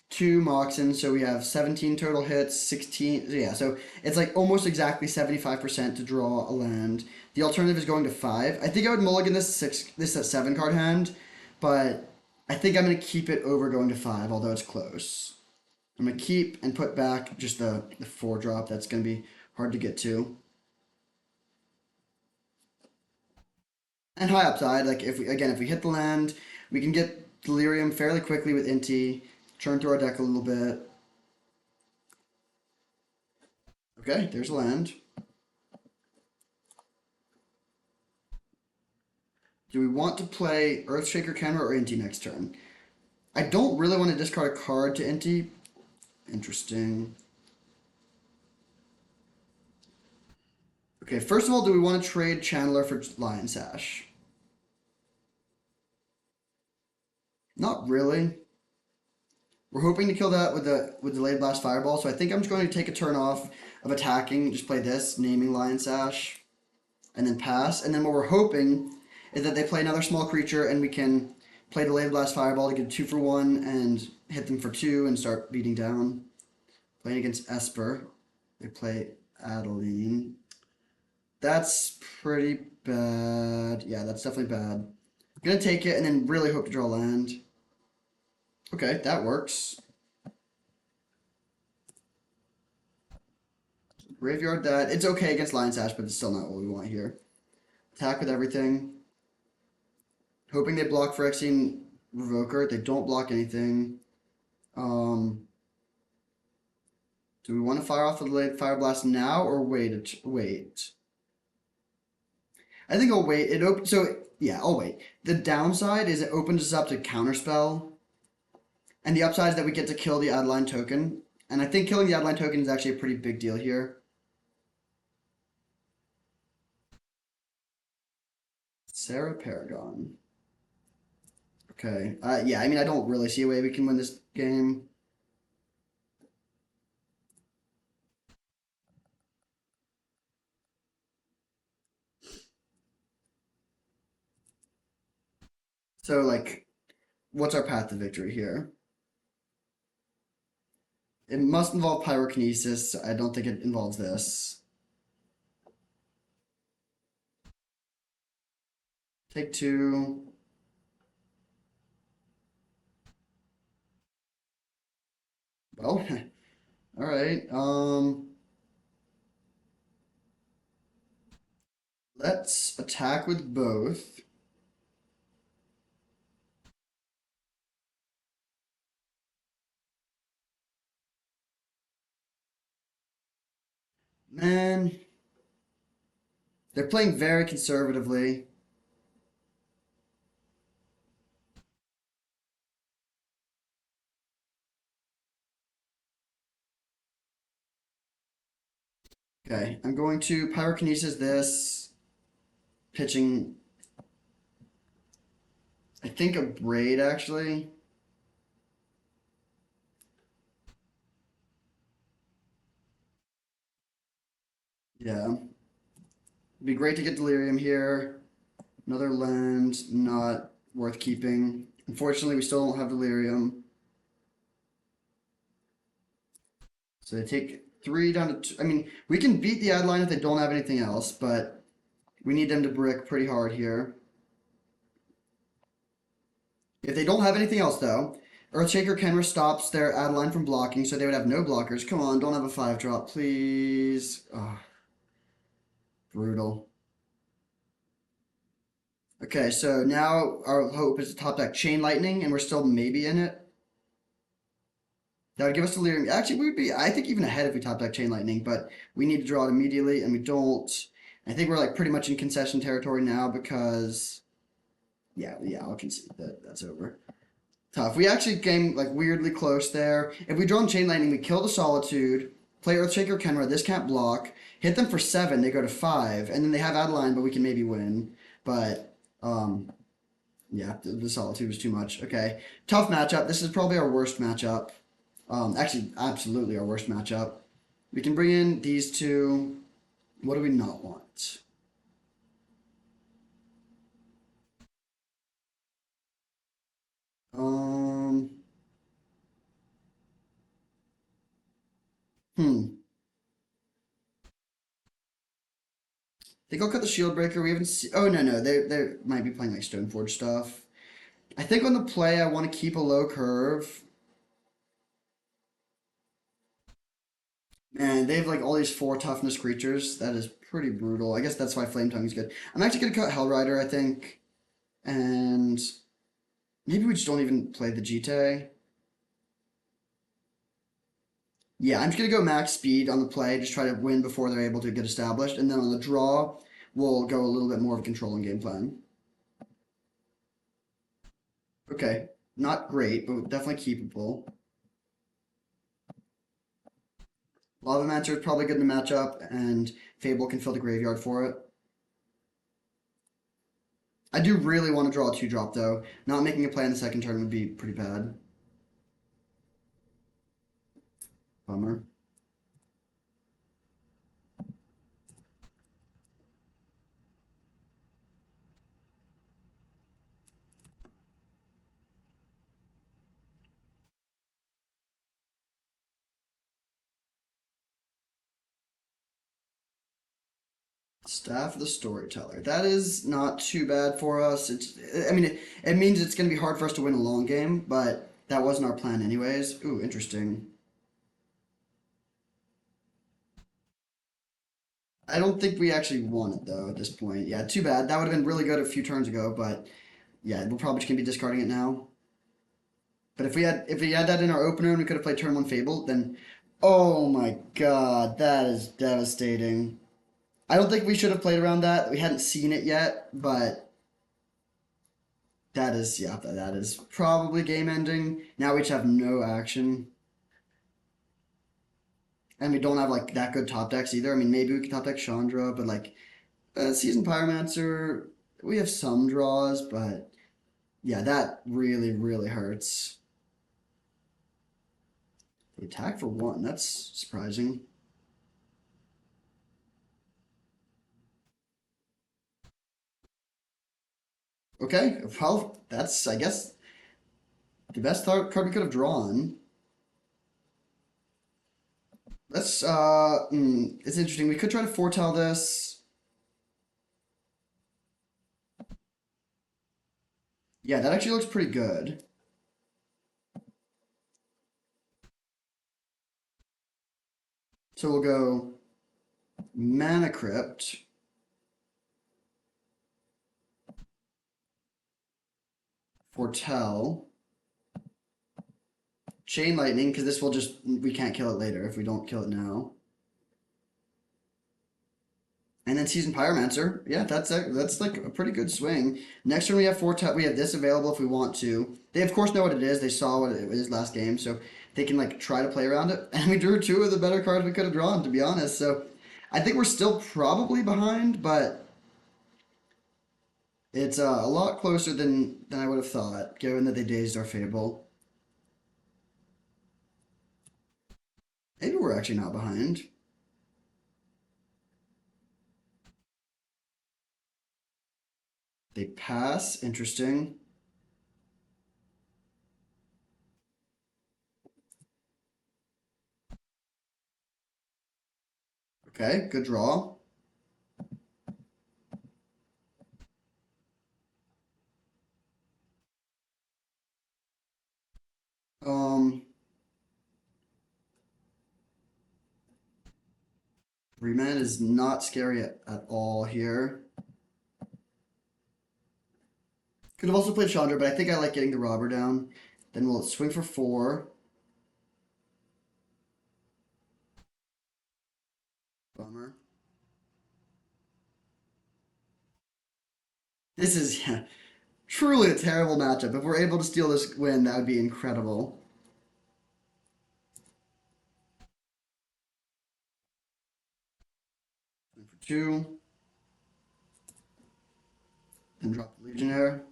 2 Moxen, so we have 17 total hits, 16. Yeah, so it's like almost exactly 75% to draw a land. The alternative is going to 5. I think I would mulligan this a 7 card hand, but I think I'm gonna keep it over going to 5, although it's close. I'm gonna keep and put back just the 4 drop. That's gonna be hard to get to. And high upside, like if we hit the land, we can get Delirium fairly quickly with Inti, churn through our deck a little bit. Okay, there's a land. Do we want to play Earthshaker Camera or Inti next turn? I don't really want to discard a card to Inti. Interesting. Okay, first of all, do we want to trade Channeler for Lion Sash? Not really. We're hoping to kill that with Delayed Blast Fireball, so I think I'm just going to take a turn off of attacking, just play this, naming Lion Sash, and then pass. And then what we're hoping is that they play another small creature and we can play Delayed Blast Fireball to get a 2-for-1 and hit them for 2 and start beating down. Playing against Esper, they play Adeline. That's pretty bad. Yeah, that's definitely bad. I'm gonna take it and then really hope to draw land. Okay, that works. Graveyard that. It's okay against Lion Sash, but it's still not what we want here. Attack with everything. Hoping they block Phyrexian Revoker. They don't block anything. Do we want to fire off the delayed Fire Blast now or wait? Wait. I think I'll wait. So yeah, I'll wait. The downside is it opens us up to counterspell, and the upside is that we get to kill the Adeline token. And I think killing the Adeline token is actually a pretty big deal here. Sarah Paragon. Okay. Yeah, I mean, I don't really see a way we can win this game. So like, what's our path to victory here? It must involve pyrokinesis. I don't think it involves this. Take two. Well, all right. Let's attack with both. Man, they're playing very conservatively. Okay, I'm going to pyrokinesis this, pitching, I think a braid actually. Yeah, it'd be great to get delirium here. Another lens, not worth keeping. Unfortunately, we still don't have delirium. So they take three down to two. I mean, we can beat the ad line if they don't have anything else, but we need them to brick pretty hard here. If they don't have anything else, though, Earthshaker Kenra stops their ad line from blocking, so they would have no blockers. Come on, don't have a 5-drop, please. Oh, brutal. Okay, so now our hope is to top deck Chain Lightning, and we're still maybe in it. That would give us delirium. Actually, we would be, I think, even ahead if we top deck Chain Lightning, but we need to draw it immediately, and we don't. I think we're like pretty much in concession territory now because, yeah, I'll concede that that's over. Tough. We actually came like weirdly close there. If we draw in Chain Lightning, we kill the Solitude, play Earthshaker Kenra. This can't block. Hit them for 7. They go to 5, and then they have Adeline, but we can maybe win. But yeah, the Solitude was too much. Okay, tough matchup. This is probably our worst matchup. Actually, absolutely our worst matchup. We can bring in these two. What do we not want? Um, hmm. Think I'll cut the Shield Breaker. We haven't seen. Oh no, they might be playing like Stoneforge stuff. I think on the play I want to keep a low curve. Man, they have like all these 4 toughness creatures. That is pretty brutal. I guess that's why Flame Tongue is good. I'm actually gonna cut Hellrider, I think, and maybe we just don't even play the Jite. Yeah, I'm just gonna go max speed on the play, just try to win before they're able to get established, and then on the draw, we'll go a little bit more of a controlling game plan. Okay, not great, but definitely keepable. Lavamancer is probably good to match up, and Fable can fill the graveyard for it. I do really want to draw a 2-drop though. Not making a play in the second turn would be pretty bad. Bummer. Staff of the Storyteller. That is not too bad for us. I mean, it means it's going to be hard for us to win a long game, but that wasn't our plan anyways. Ooh, interesting. I don't think we actually won it though at this point. Yeah, too bad. That would have been really good a few turns ago, but yeah, we're probably just gonna be discarding it now. But if we had that in our opener and we could have played turn 1 Fable, then oh my god, that is devastating. I don't think we should have played around that. We hadn't seen it yet, but that is yeah, that is probably game ending. Now we just have no action. And we don't have like that good top decks either. I mean maybe we could top deck Chandra, but like Seasoned Pyromancer, we have some draws, but yeah, that really, really hurts. The attack for 1, that's surprising. Okay, well, that's, I guess, the best card we could have drawn. It's interesting. We could try to foretell this. Yeah, that actually looks pretty good. So we'll go Mana Crypt, Foretell, Chain Lightning, because this will just, we can't kill it later if we don't kill it now. And then Seasoned Pyromancer. Yeah, that's like a pretty good swing. Next turn we have Foretell. We have this available if we want to. They of course know what it is. They saw what it is last game, so they can like try to play around it. And we drew two of the better cards we could have drawn, to be honest. So I think we're still probably behind, but it's a lot closer than I would have thought, given that they dazed our Fable. Maybe we're actually not behind. They pass. Interesting. Okay, good draw. Um, Remand is not scary at all here. Could have also played Chandra, but I think I like getting the robber down. Then we'll swing for four. Bummer. This is yeah, truly a terrible matchup. If we're able to steal this win, that would be incredible. Swing for two. Then drop the Legionnaire.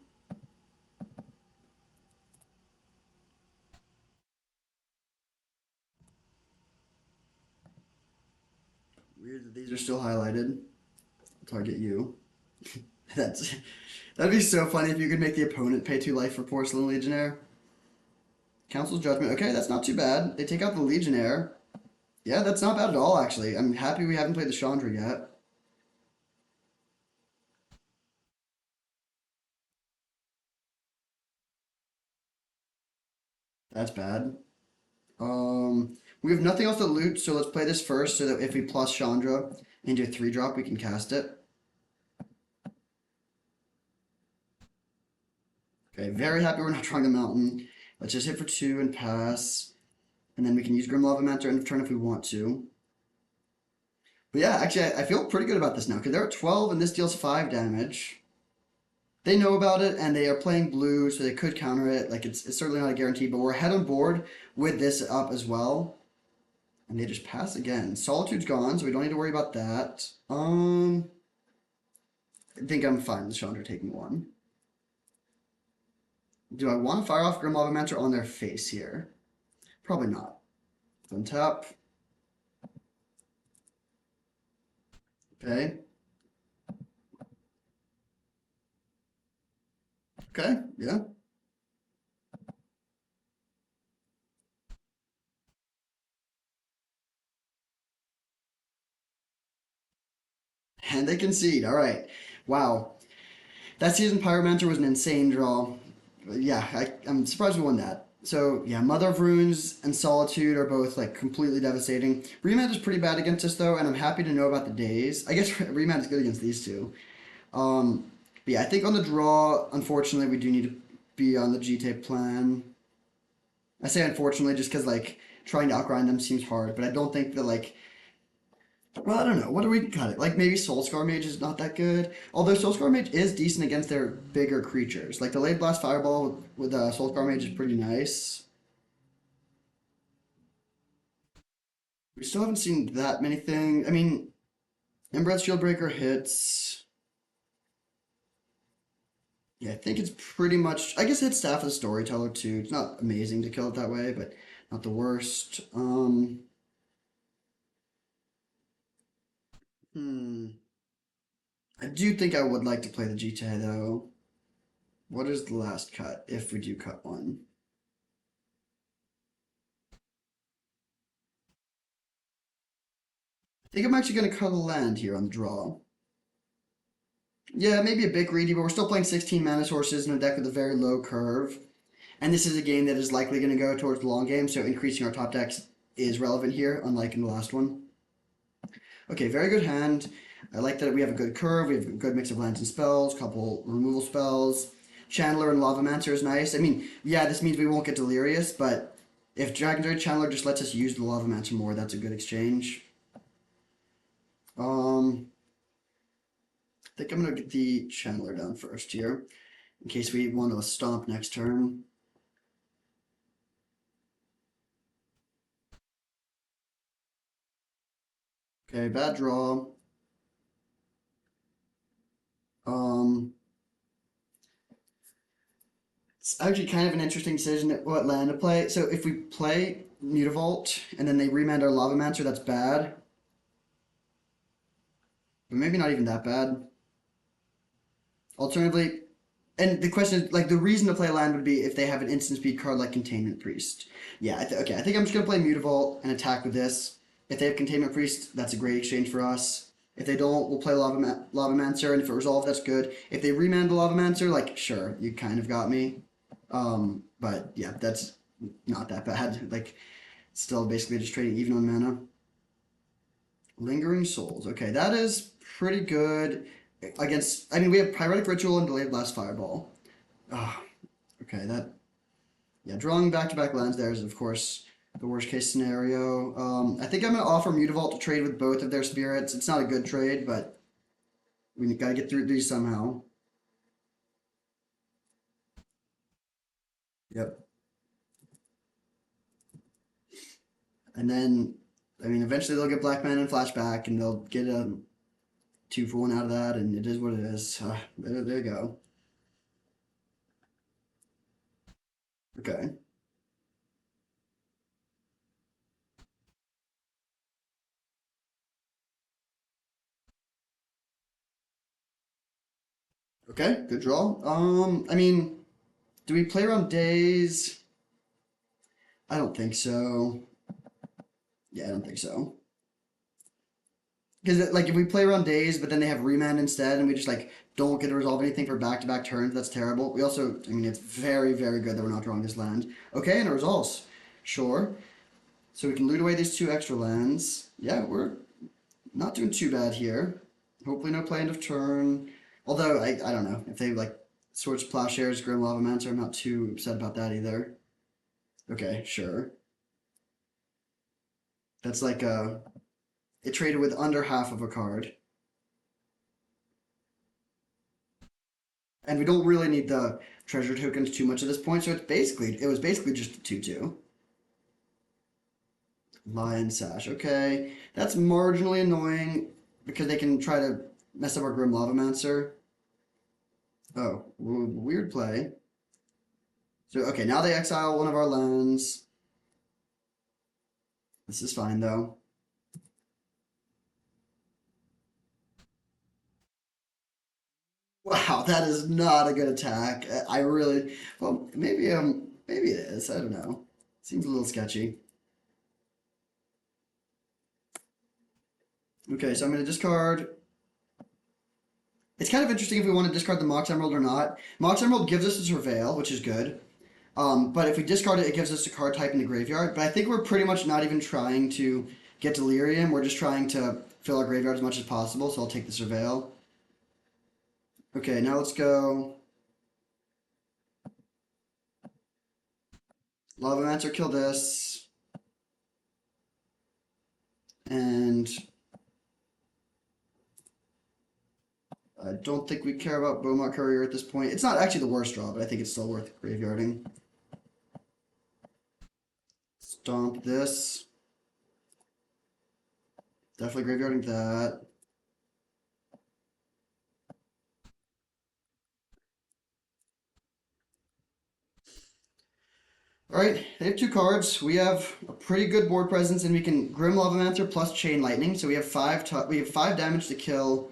Weird that these are still highlighted. Target you. That's that'd be so funny if you could make the opponent pay 2 life for Porcelain Legionnaire. Council's Judgment. Okay, that's not too bad. They take out the Legionnaire. Yeah, that's not bad at all, actually. I'm happy we haven't played the Chandra yet. That's bad. We have nothing else to loot, so let's play this first so that if we plus Chandra into a 3-drop, we can cast it. Okay, very happy we're not drawing a mountain. Let's just hit for 2 and pass. And then we can use Grim Lava Mentor end of turn if we want to. But yeah, actually, I feel pretty good about this now because they're at 12 and this deals 5 damage. They know about it and they are playing blue, so they could counter it. Like it's certainly not a guarantee, but we're ahead on board with this up as well. And they just pass again. Solitude's gone, so we don't need to worry about that. I think I'm fine with Chandra taking 1. Do I want to fire off Grim Lava Mentor on their face here? Probably not. Untap. Okay. Okay, yeah. And they concede. All right. Wow. That season, Pyromancer was an insane draw. Yeah, I'm surprised we won that. So, yeah, Mother of Runes and Solitude are both, like, completely devastating. Remand is pretty bad against us, though, and I'm happy to know about the days. I guess Remand is good against these two. But yeah, I think on the draw, unfortunately, we do need to be on the G-tape plan. I say unfortunately just because, like, trying to outgrind them seems hard, but I don't think that, like, well, I don't know. What do we got it? Like maybe Soulscar Mage is not that good. Although Soulscar Mage is decent against their bigger creatures. Like the Late Blast Fireball with Soulscar Mage is pretty nice. We still haven't seen that many things. I mean, Inbred Shieldbreaker hits. Yeah, I think it's pretty much. I guess it hits Staff of the Storyteller too. It's not amazing to kill it that way, but not the worst. Hmm. I do think I would like to play the GTA though. What is the last cut if we do cut one? I think I'm actually going to cut a land here on the draw. Yeah, maybe a bit greedy, but we're still playing 16 mana sources in a deck with a very low curve. And this is a game that is likely going to go towards the long game, so increasing our top decks is relevant here, unlike in the last one. Okay, very good hand. I like that we have a good curve, we have a good mix of lands and spells, couple removal spells. Chandler and Lavamancer is nice. I mean, yeah, this means we won't get Delirious, but if Dragon's Chandler just lets us use the Lavamancer more, that's a good exchange. I think I'm gonna get the Chandler down first here, in case we want to stomp next turn. Okay, bad draw. Um, it's actually kind of an interesting decision what land to play. So if we play Mutavault and then they remand our Lavamancer, that's bad. But maybe not even that bad. Alternatively, and the question is, like, the reason to play land would be if they have an instant speed card like Containment Priest. Yeah, okay, I think I'm just going to play Mutavault and attack with this. If they have Containment Priest, that's a great exchange for us. If they don't, we'll play Lavamancer, and if it resolves, that's good. If they remand the Lavamancer, like, sure, you kind of got me. But yeah, that's not that bad. Like, still basically just trading even on mana. Lingering Souls. Okay, that is pretty good against. I mean, we have Pyretic Ritual and Delayed Blast Fireball. Oh, okay, that. Yeah, drawing back to back lands there is, of course, the worst case scenario. I think I'm going to offer Mutavault to trade with both of their spirits. It's not a good trade, but we got to get through these somehow. Yep. And then, I mean, eventually they'll get Black Mana and Flashback, and they'll get a 2 for 1 out of that, and it is what it is. There you go. Okay. Okay, good draw. I mean, do we play around days? I don't think so. Yeah, I don't think so. Because like if we play around days, but then they have remand instead, and we just like don't get to resolve anything for back-to-back turns, that's terrible. We also, I mean, it's very, very good that we're not drawing this land. Okay, and it resolves. Sure. So we can loot away these 2 extra lands. Yeah, we're not doing too bad here. Hopefully no play end of turn. Although I don't know if they like Swords, Plowshares, Grim Lavamancer. I'm not too upset about that either. Okay, sure. That's like it traded with under half of a card. And we don't really need the treasure tokens too much at this point, so it was basically just a 2/2. Lion Sash. Okay. That's marginally annoying because they can try to mess up our Grim Lavamancer. Oh, weird play. So okay, now they exile one of our lands. This is fine though. Wow, that is not a good attack. I really, well, maybe it is. I don't know. Seems a little sketchy. Okay, so I'm gonna discard. It's kind of interesting if we want to discard the Mox Emerald or not. Mox Emerald gives us a Surveil, which is good. But if we discard it, it gives us a card type in the graveyard. But I think we're pretty much not even trying to get Delirium. We're just trying to fill our graveyard as much as possible. So I'll take the Surveil. Okay, now let's go. Lavamancer, kill this. And I don't think we care about Beaumont Courier at this point. It's not actually the worst draw, but I think it's still worth graveyarding. Stomp this. Definitely graveyarding that. Alright, they have 2 cards. We have a pretty good board presence, and we can Grim Lavamancer plus Chain Lightning. So we have 5 damage to kill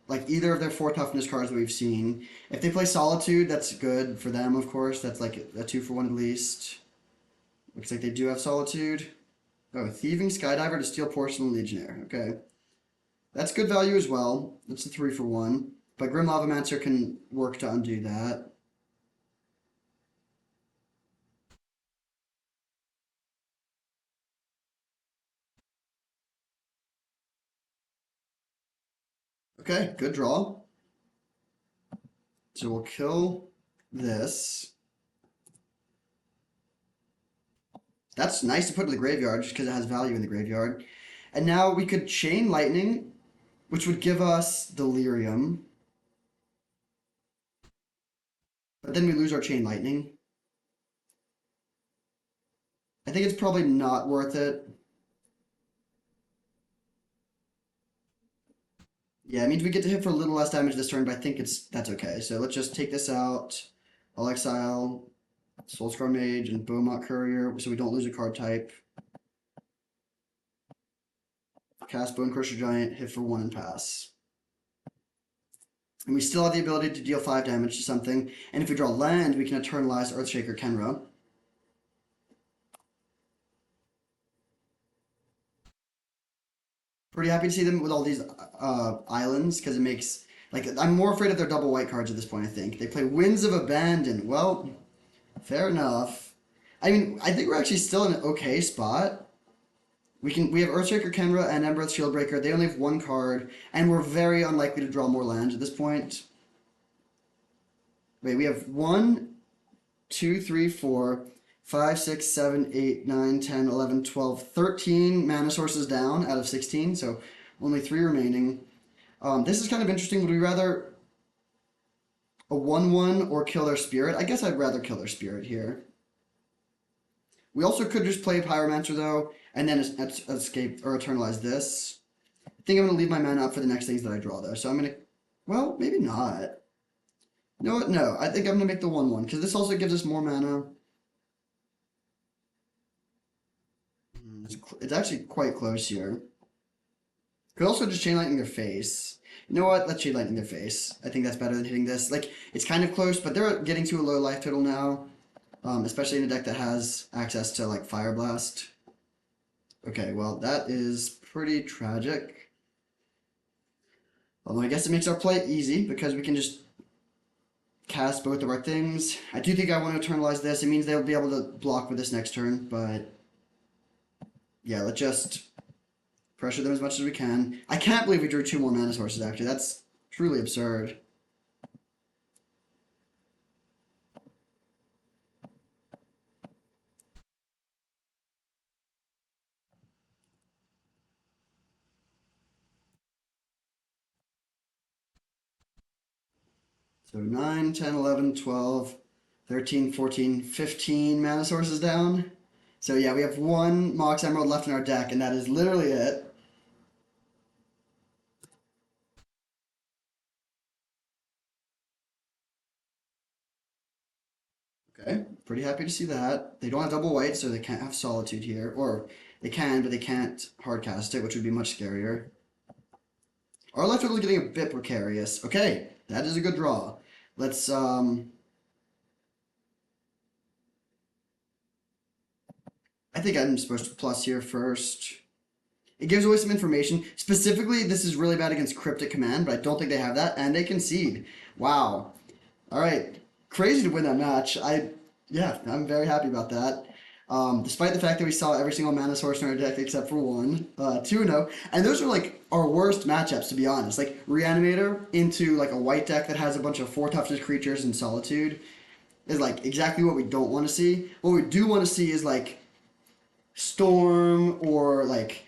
like either of their four toughness cards that we've seen. If they play Solitude, that's good for them, of course. That's like a 2-for-1 at least. Looks like they do have Solitude. Oh, Thieving Skydiver to steal Porcelain Legionnaire. Okay. That's good value as well. That's a 3-for-1. But Grim Lavamancer can work to undo that. Okay, good draw. So we'll kill this. That's nice to put in the graveyard just because it has value in the graveyard. And now we could Chain Lightning, which would give us Delirium. But then we lose our Chain Lightning. I think it's probably not worth it. Yeah, it means we get to hit for a little less damage this turn, but I think that's okay. So let's just take this out. I'll exile Soulscar Mage and Beaumont Courier so we don't lose a card type. Cast Bone Crusher Giant, hit for 1 and pass. And we still have the ability to deal 5 damage to something. And if we draw land, we can eternalize Earthshaker Kenra. Pretty happy to see them with all these islands because it makes like I'm more afraid of their double white cards at this point. I think they play Winds of Abandon. Well, fair enough. I mean, I think we're actually still in an okay spot. We have Earthshaker Kenra and Embereth Shieldbreaker. They only have 1 card, and we're very unlikely to draw more lands at this point. Wait, we have 1, 2, 3, 4, 5, 6, 7, 8, 9, 10, 11, 12, 13 mana sources down out of 16, so only 3 remaining. This is kind of interesting. Would we rather a 1/1 or kill their spirit? I guess I'd rather kill their spirit here. We also could just play Pyromancer though, and then escape or eternalize this. I think I'm going to leave my mana up for the next things that I draw though, so I'm going to, well, maybe not. You know what? No, I think I'm going to make the 1/1 because this also gives us more mana. It's actually quite close here. Could also just Chain Lightning their face. You know what? Let's Chain Lightning their face. I think that's better than hitting this. Like, it's kind of close, but they're getting to a low life total now. Especially in a deck that has access to, like, Fire Blast. Okay, well, that is pretty tragic. Although I guess it makes our play easy because we can just cast both of our things. I do think I want to eternalize this. It means they'll be able to block with this next turn, but yeah, let's just pressure them as much as we can. I can't believe we drew 2 more mana sources, actually. That's truly absurd. So 9, 10, 11, 12, 13, 14, 15 mana sources down. So yeah, we have 1 Mox Emerald left in our deck, and that is literally it. Okay, pretty happy to see that. They don't have double white, so they can't have Solitude here. Or they can, but they can't hardcast it, which would be much scarier. Our left field is getting a bit precarious. Okay, that is a good draw. Let's I think I'm supposed to plus here first. It gives away some information. Specifically, this is really bad against Cryptic Command, but I don't think they have that, and they concede. Wow. All right. Crazy to win that match. Yeah, I'm very happy about that. Despite the fact that we saw every single mana source in our deck except for 1, 2-0, and those are like our worst matchups to be honest. Like Reanimator into like a white deck that has a bunch of 4 toughness creatures and Solitude is like exactly what we don't want to see. What we do want to see is like Storm or like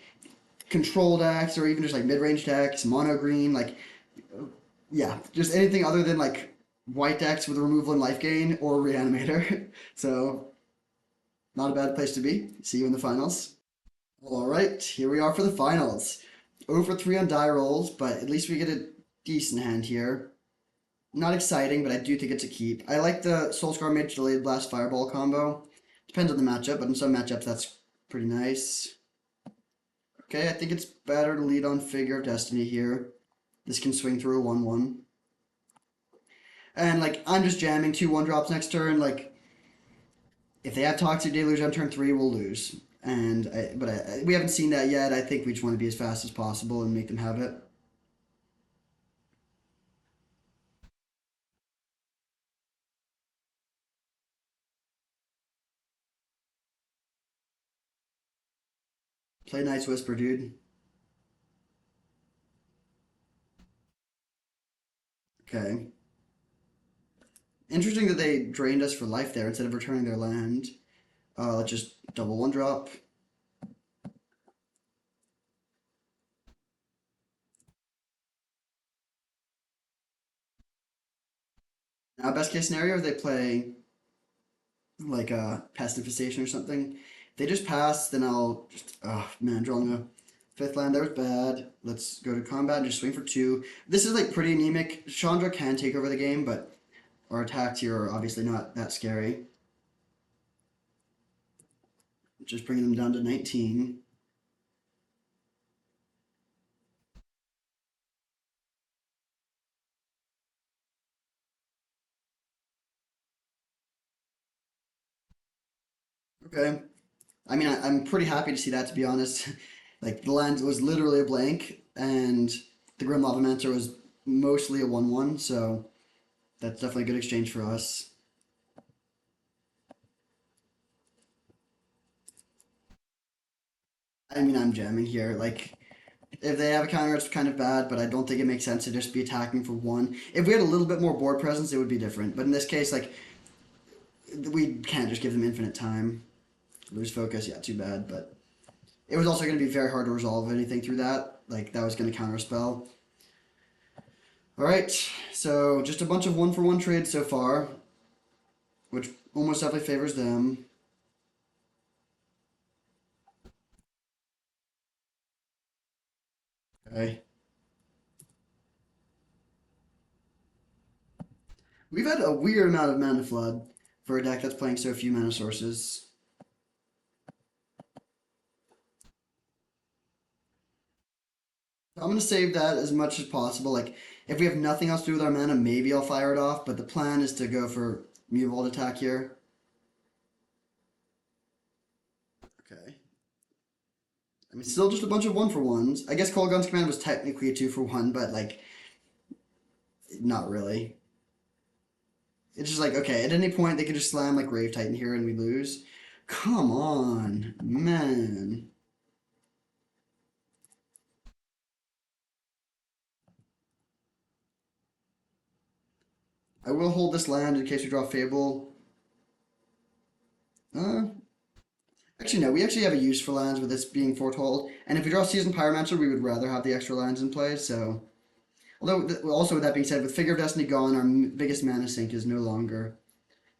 control decks or even just like mid-range decks, mono green, like yeah, just anything other than like white decks with removal and life gain or Reanimator. So not a bad place to be. See you in the finals. All right, here we are for the finals. 0 for 3 on die rolls, but at least we get a decent hand here. Not exciting, but I do think it's a keep. I like the Soulscar Mage Delayed Blast Fireball combo. Depends on the matchup, but in some matchups that's pretty nice. Okay, I think it's better to lead on Figure of Destiny here. This can swing through a 1/1. And like I'm just jamming two one drops next turn. Like if they have Toxic Deluge on turn three, we'll lose. We haven't seen that yet. I think we just want to be as fast as possible and make them have it. Play Night's Whisper, dude. Okay. Interesting that they drained us for life there instead of returning their land. Let's just double one drop. Now, best case scenario, they play like a pest infestation or something. If they just pass, then I'll just oh man, drawing a fifth land there was bad. Let's go to combat and just swing for two. This is like pretty anemic. Chandra can take over the game, but our attacks here are obviously not that scary. Just bringing them down to 19. Okay. I mean, I'm pretty happy to see that, to be honest. Like, the land was literally a blank, and the Grim Lavamancer was mostly a 1/1, so that's definitely a good exchange for us. I mean, I'm jamming here. Like, if they have a counter, it's kind of bad, but I don't think it makes sense to just be attacking for one. If we had a little bit more board presence, it would be different. But in this case, like, we can't just give them infinite time. Lose focus, yeah, too bad. But it was also going to be very hard to resolve anything through that. Like, that was going to counter spell. All right, so just a bunch of one for one trades so far, which almost definitely favors them. Okay. We've had a weird amount of mana flood for a deck that's playing so few mana sources. I'm gonna save that as much as possible. Like, if we have nothing else to do with our mana, maybe I'll fire it off. But the plan is to go for Mutavault attack here. Okay. I mean, still just a bunch of one for ones. I guess Kolaghan's command was technically a two for one, but like, not really. It's just like, okay, at any point they could just slam like Grave Titan here and we lose. Come on, man. I will hold this land in case we draw Fable. Uh, Actually, no, we actually have a use for lands with this being foretold. And if we draw Seasoned Pyromancer, we would rather have the extra lands in play, so. Although, also with that being said, with Figure of Destiny gone, our biggest mana sink is no longer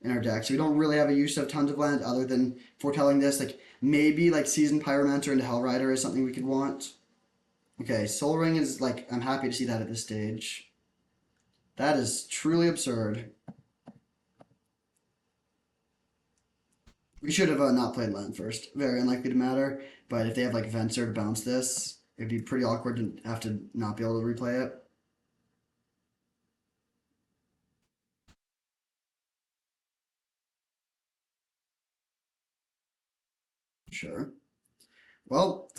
in our deck. So we don't really have a use of tons of land other than foretelling this. Like, maybe like Seasoned Pyromancer into Hellrider is something we could want. Okay, Soul Ring is like, I'm happy to see that at this stage. That is truly absurd. We should have not played land first. Very unlikely to matter. But if they have like Venser to bounce this, it'd be pretty awkward to have to not be able to replay it. Sure. Well,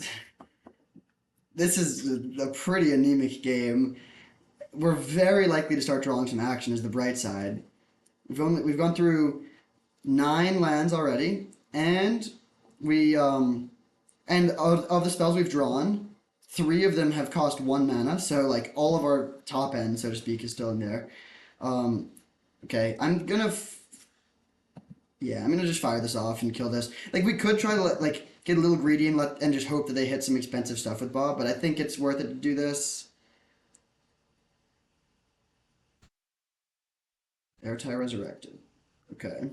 this is a pretty anemic game. We're very likely to start drawing some action as the bright side. We've gone through 9 lands already, and we and of the spells we've drawn, 3 of them have cost 1 mana. So like all of our top end, so to speak, is still in there. Um, okay, I'm gonna just fire this off and kill this. Like we could try to like get a little greedy and just hope that they hit some expensive stuff with Bob, but I think it's worth it to do this. Airtie Resurrected. Okay.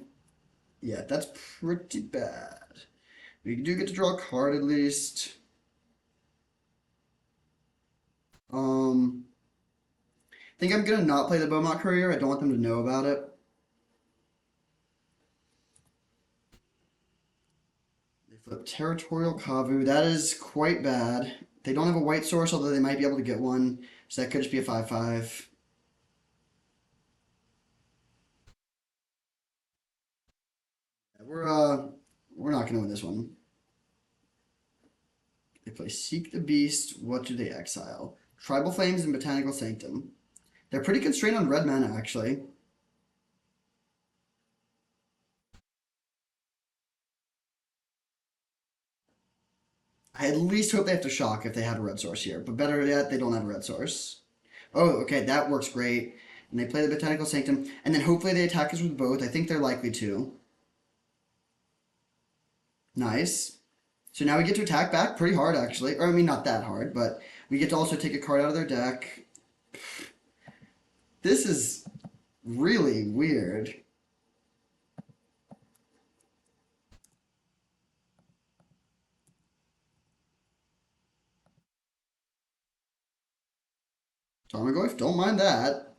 Yeah, that's pretty bad. We do get to draw a card at least. Um, I think I'm gonna not play the Beaumont Courier. I don't want them to know about it. They flip Territorial Kavu. That is quite bad. They don't have a white source, although they might be able to get one. So that could just be a 5/5. We're uh we're not gonna win this one. They play Seek the Beast. What do they exile? Tribal Flames and Botanical Sanctum. They're pretty constrained on red mana, actually. I at least hope they have to shock if they had a red source here, but better yet, they don't have a red source. Oh, okay, that works great. And they play the Botanical Sanctum, and then hopefully they attack us with both. I think they're likely to. Nice. So now we get to attack back pretty hard, actually. Or, I mean, not that hard, but we get to also take a card out of their deck. This is really weird. Tarmogoyf, don't mind that.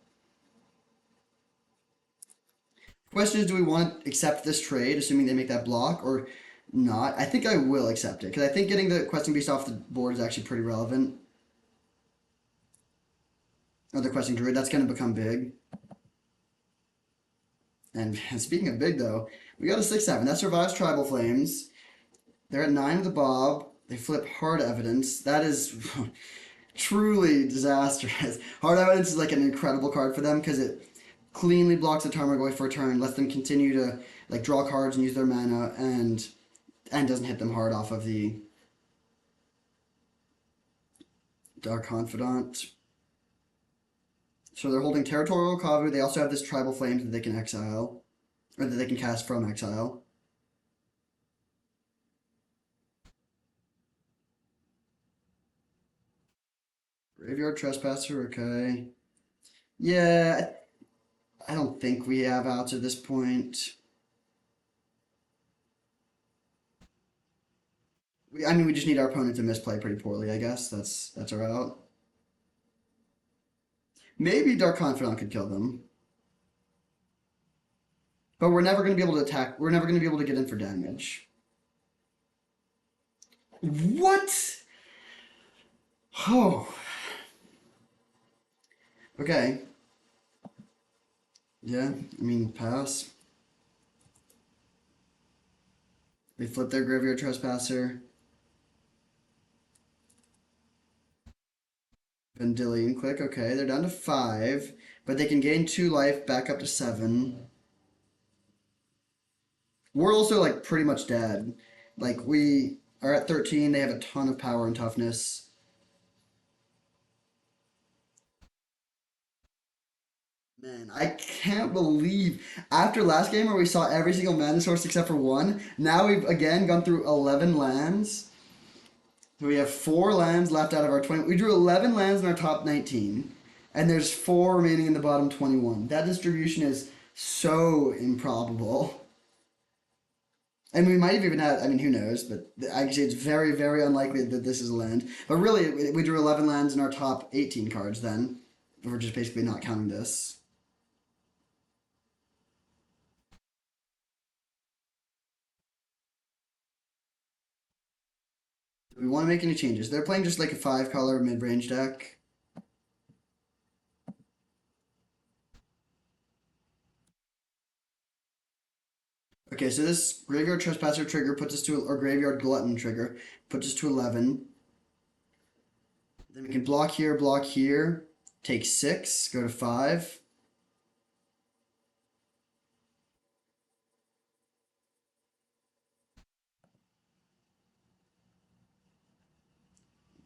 Question is, do we want to accept this trade, assuming they make that block, or not? I think I will accept it, because I think getting the Questing Beast off the board is actually pretty relevant. Or the Questing Druid, that's going to become big. And speaking of big, though, we got a 6/7. That survives Tribal Flames. They're at 9 with the Bob. They flip Hard Evidence. That is truly disastrous. Hard Evidence is like an incredible card for them because it cleanly blocks the Tarmogoyf for a turn, lets them continue to like draw cards and use their mana, and doesn't hit them hard off of the Dark Confidant. So they're holding Territorial Kavu. They also have this Tribal Flames that they can exile, or that they can cast from exile. Graveyard Trespasser, okay. Yeah, I don't think we have outs at this point. I mean, we just need our opponent to misplay pretty poorly, I guess. That's our out. Maybe Dark Confidant could kill them. But we're never going to be able to attack. We're never going to be able to get in for damage. What? Oh. Okay. Yeah, I mean, pass. They flip their Graveyard Trespasser. Vendilion Click, okay. They're down to 5, but they can gain 2 life back up to 7. We're also, like, pretty much dead. Like, we are at 13, they have a ton of power and toughness. Man, I can't believe after last game where we saw every single mana source except for one, now we've again gone through 11 lands. So we have 4 lands left out of our 20. We drew 11 lands in our top 19, and there's 4 remaining in the bottom 21. That distribution is so improbable. And we might have even had, I mean, who knows, but actually it's very, very unlikely that this is a land. But really, we drew 11 lands in our top 18 cards then. We're just basically not counting this. Do we want to make any changes? They're playing just like a 5-color mid-range deck. Okay, so this Graveyard Trespasser trigger puts us to, or Graveyard Glutton trigger puts us to 11. Then we can block here, take 6, go to 5.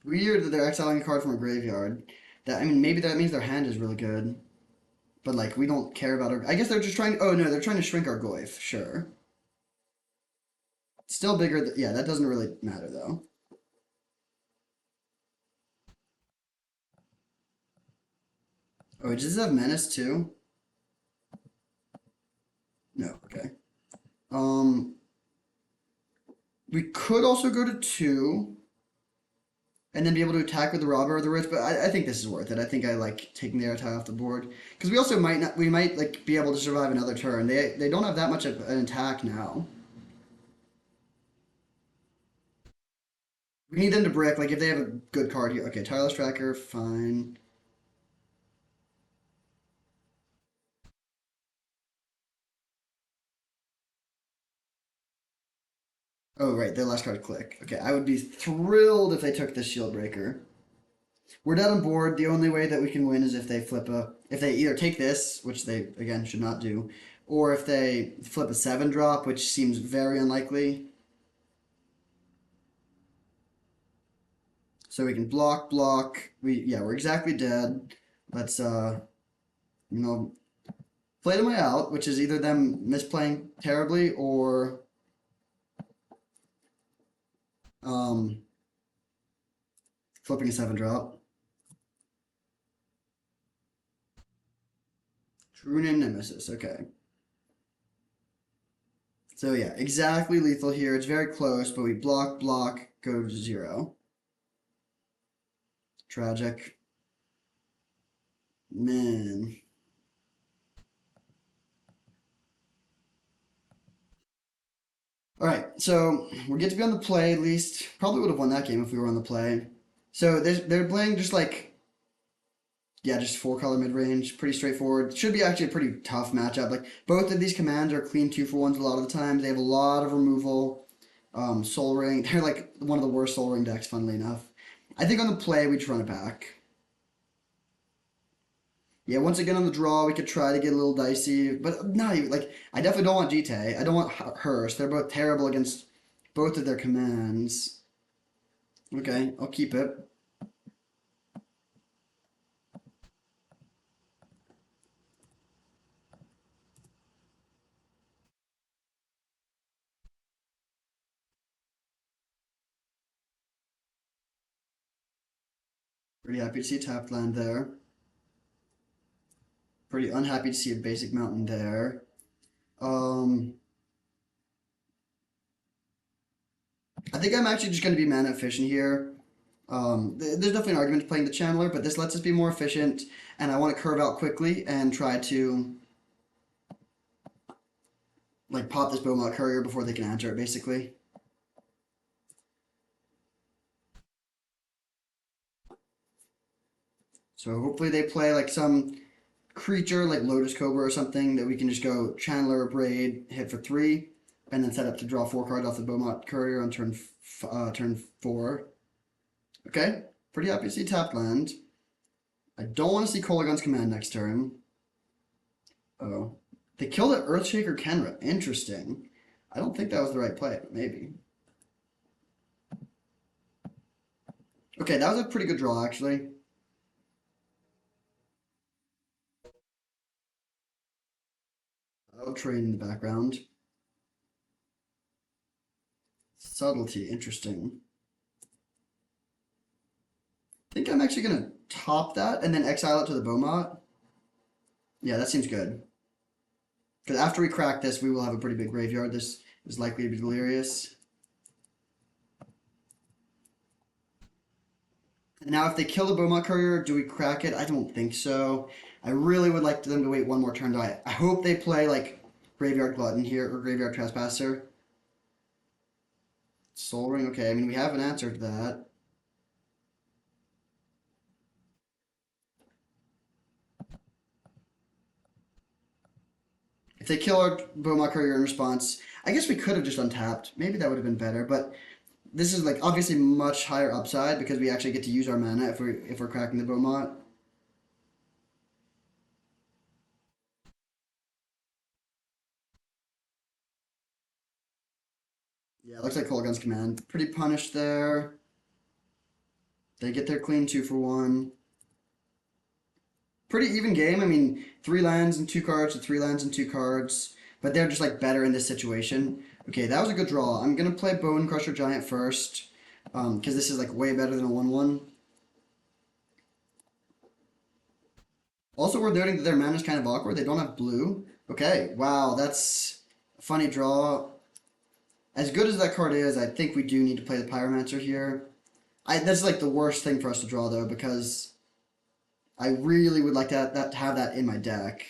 Weird that they're exiling a card from a graveyard. That I mean, maybe that means their hand is really good, but like we don't care about our. I guess they're just trying. Oh no, they're trying to shrink our Goyf. Sure, still bigger. Yeah, that doesn't really matter though. Oh, does this have menace too? No. Okay. Um, we could also go to 2 and then be able to attack with the robber or the rich. But I think this is worth it. I think I like taking the attack off the board because we also might not. We might like be able to survive another turn. They don't have that much of an attack now. We need them to brick. Like if they have a good card here. Okay, tireless tracker, fine. Oh right, their last card click. Okay, I would be thrilled if they took this shield breaker. We're dead on board. The only way that we can win is if they flip a if they either take this, which they again should not do, or if they flip a 7 drop, which seems very unlikely. So we can block. We're exactly dead. Let's you know play them out, which is either them misplaying terribly or um flipping a 7 drop. Trunin Nemesis. Okay. So yeah, exactly lethal here. It's very close, but we block, go to 0. Tragic. Man. All right, so we get to be on the play at least. Probably would have won that game if we were on the play. So they're playing just like, yeah, just 4 color mid range. Pretty straightforward. Should be actually a pretty tough matchup. Like both of these commands are clean 2-for-1s a lot of the times. They have a lot of removal. Soul Ring. They're like one of the worst Soul Ring decks, funnily enough. I think on the play we just run it back. Yeah, once again on the draw, we could try to get a little dicey, but not even like I definitely don't want Jite. I don't want Hearst. They're both terrible against both of their commands. Okay, I'll keep it. Pretty happy to see a tapped land there. Pretty unhappy to see a basic mountain there. Um, I think I'm actually just going to be mana efficient here. There's definitely an argument to playing the Channeler, but this lets us be more efficient, and I want to curve out quickly and try to like pop this Beaumont Courier before they can answer it, basically. So hopefully they play like some creature like Lotus Cobra or something that we can just go Channeler, Braid, hit for 3, and then set up to draw 4 cards off the Beaumont Courier on turn 4. Okay, pretty happy to see tapped land. I don't want to see Kolaghan's command next turn. Oh, they killed an Earthshaker Kenra. Interesting. I don't think that was the right play, but maybe. Okay, that was a pretty good draw actually. Oh, train in the background. Subtlety, interesting. I think I'm actually gonna top that and then exile it to the Beaumont. Yeah, that seems good. Because after we crack this, we will have a pretty big graveyard. This is likely to be delirious. And now, if they kill the Beaumont Courier, do we crack it? I don't think so. I really would like them to wait one more turn. I hope they play like Graveyard Glutton here or Graveyard Trespasser. Soul Ring. Okay, I mean we have an answer to that. If they kill our Beaumont Courier in response, I guess we could have just untapped. Maybe that would have been better, but this is like obviously much higher upside because we actually get to use our mana if we're cracking the Beaumont. Yeah, looks like Kolaghan's command. Pretty punished there. They get their clean 2-for-1. Pretty even game. I mean, 3 lands and 2 cards to 3 lands and 2 cards, but they're just like better in this situation. Okay, that was a good draw. I'm gonna play Bone Crusher Giant first, because this is like way better than a 1/1. Also, we're noting that their mana is kind of awkward. They don't have blue. Okay, wow, that's a funny draw. As good as that card is, I think we do need to play the Pyromancer here. That's like the worst thing for us to draw though, because I really would like to have that in my deck.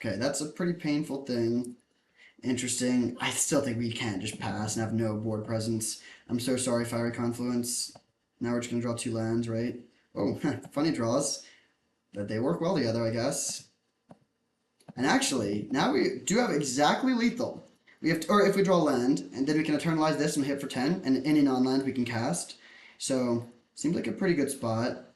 Okay, that's a pretty painful thing. Interesting. I still think we can't just pass and have no board presence. I'm so sorry, Fiery Confluence. Now we're just gonna draw two lands, right? Oh, funny draws. But they work well together, I guess. And actually, now we do have exactly lethal. We have, or if we draw land, and then we can eternalize this and hit for 10, and any non-land we can cast. So, seems like a pretty good spot.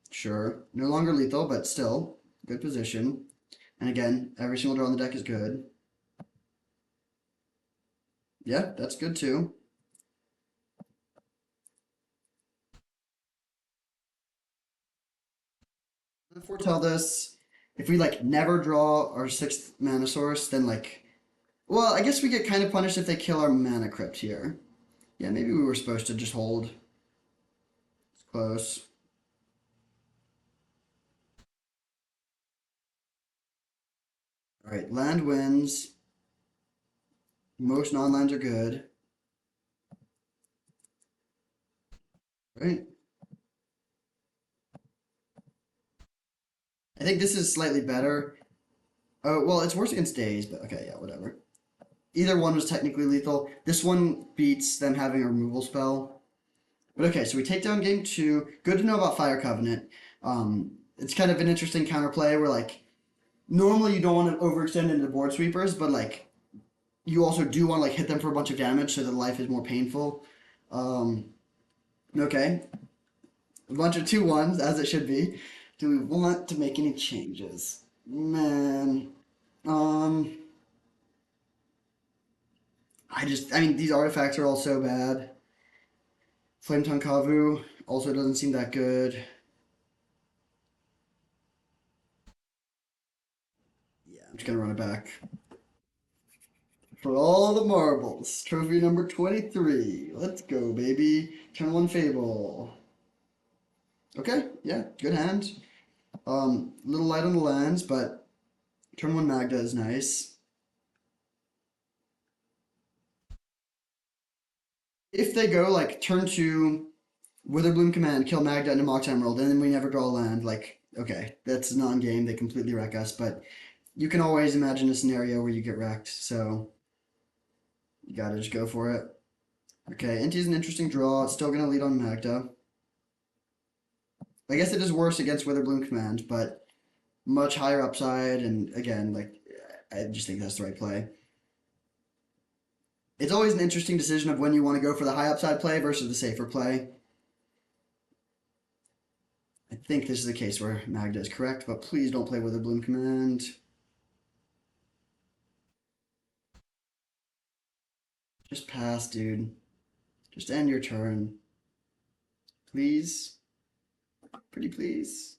Sure. No longer lethal, but still, good position. And again, every single draw on the deck is good. Yeah, that's good too. And foretell this. If we like never draw our sixth mana source, then like, well, I guess we get kind of punished if they kill our mana crypt here. Yeah, maybe we were supposed to just hold. It's close. All right, land wins. Most non-lands are good. Right? I think this is slightly better. Oh, well, it's worse against days, but okay, yeah, whatever. Either one was technically lethal. This one beats them having a removal spell. But okay, so we take down game two. Good to know about Fire Covenant. It's kind of an interesting counterplay where like normally you don't want to overextend into board sweepers, but like you also do want to like hit them for a bunch of damage so that life is more painful. Um, okay, a bunch of 2/1s as it should be. Do we want to make any changes? Man, um, I mean, these artifacts are all so bad. Flame Tongue Kavu also doesn't seem that good. Yeah, I'm just gonna run it back. For all the marbles. Trophy number 23. Let's go, baby. Turn one Fable. Okay, yeah, good hand. Little light on the lands, but turn one Magda is nice. If they go like turn two, Witherbloom command, kill Magda and a Mox Emerald, and then we never draw a land, like, okay, that's non-game, they completely wreck us, but you can always imagine a scenario where you get wrecked, so you gotta just go for it. Okay, Inti's an interesting draw, it's still gonna lead on Magda. I guess it is worse against Witherbloom command, but much higher upside, and again, like, I just think that's the right play. It's always an interesting decision of when you want to go for the high upside play versus the safer play. I think this is the case where Magda is correct, but please don't play with a Bloom command. Just pass, dude. Just end your turn. Please. Pretty please.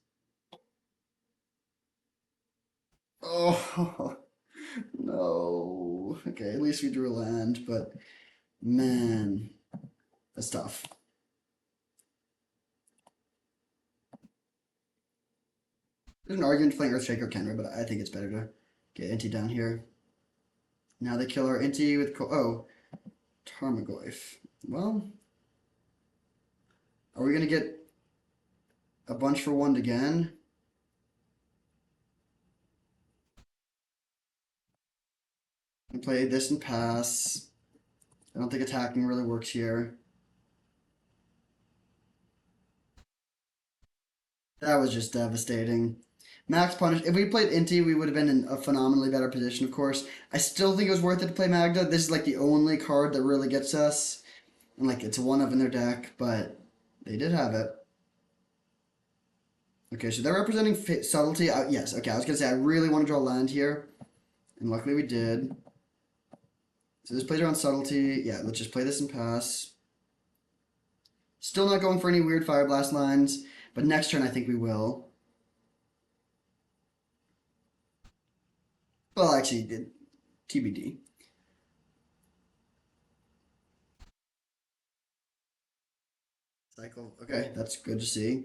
Oh, no. Okay, at least we drew a land, but man, that's tough. There's an argument playing Earthshaker Kenra, but I think it's better to get Inti down here. Now they kill our Inti with oh, Tarmogoyf. Well, are we gonna get a bunch for one again? And play this and pass. I don't think attacking really works here. That was just devastating. Max punish. If we played Inti, we would have been in a phenomenally better position, of course. I still think it was worth it to play Magda. This is like the only card that really gets us. And like it's a one up in their deck, but they did have it. Okay, so they're representing subtlety. Yes, okay, I was gonna say I really want to draw land here. And luckily we did. So this plays around subtlety. Yeah, let's just play this and pass. Still not going for any weird Fire Blast lines, but next turn I think we will. Well, actually, did TBD. Cycle. Okay, that's good to see.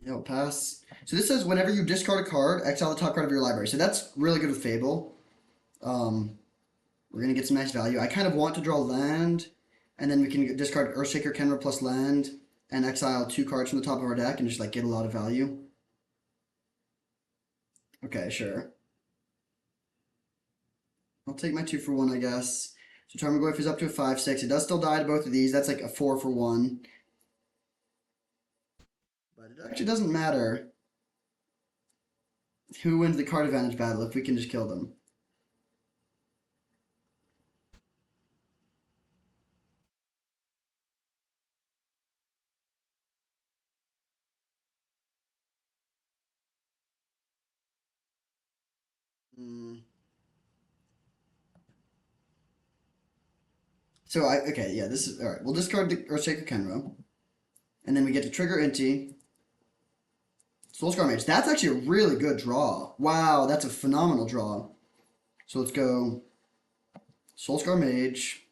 It'll pass. So this says whenever you discard a card, exile the top card of your library. So that's really good with Fable. Um, we're gonna get some nice value. I kind of want to draw land, and then we can discard Earthshaker Kenra plus land, and exile two cards from the top of our deck, and just like get a lot of value. Okay, sure. I'll take my 2 for 1, I guess. So Tarmogoyf is up to a 5/6. It does still die to both of these. That's like a 4 for 1. But it actually doesn't matter who wins the card advantage battle if we can just kill them. Mm. So okay, yeah, this is alright. We'll discard the Earthshaker Kenro, and then we get to trigger Inti. Soulscar Mage. That's actually a really good draw. Wow, that's a phenomenal draw. So let's go Soulscar Mage.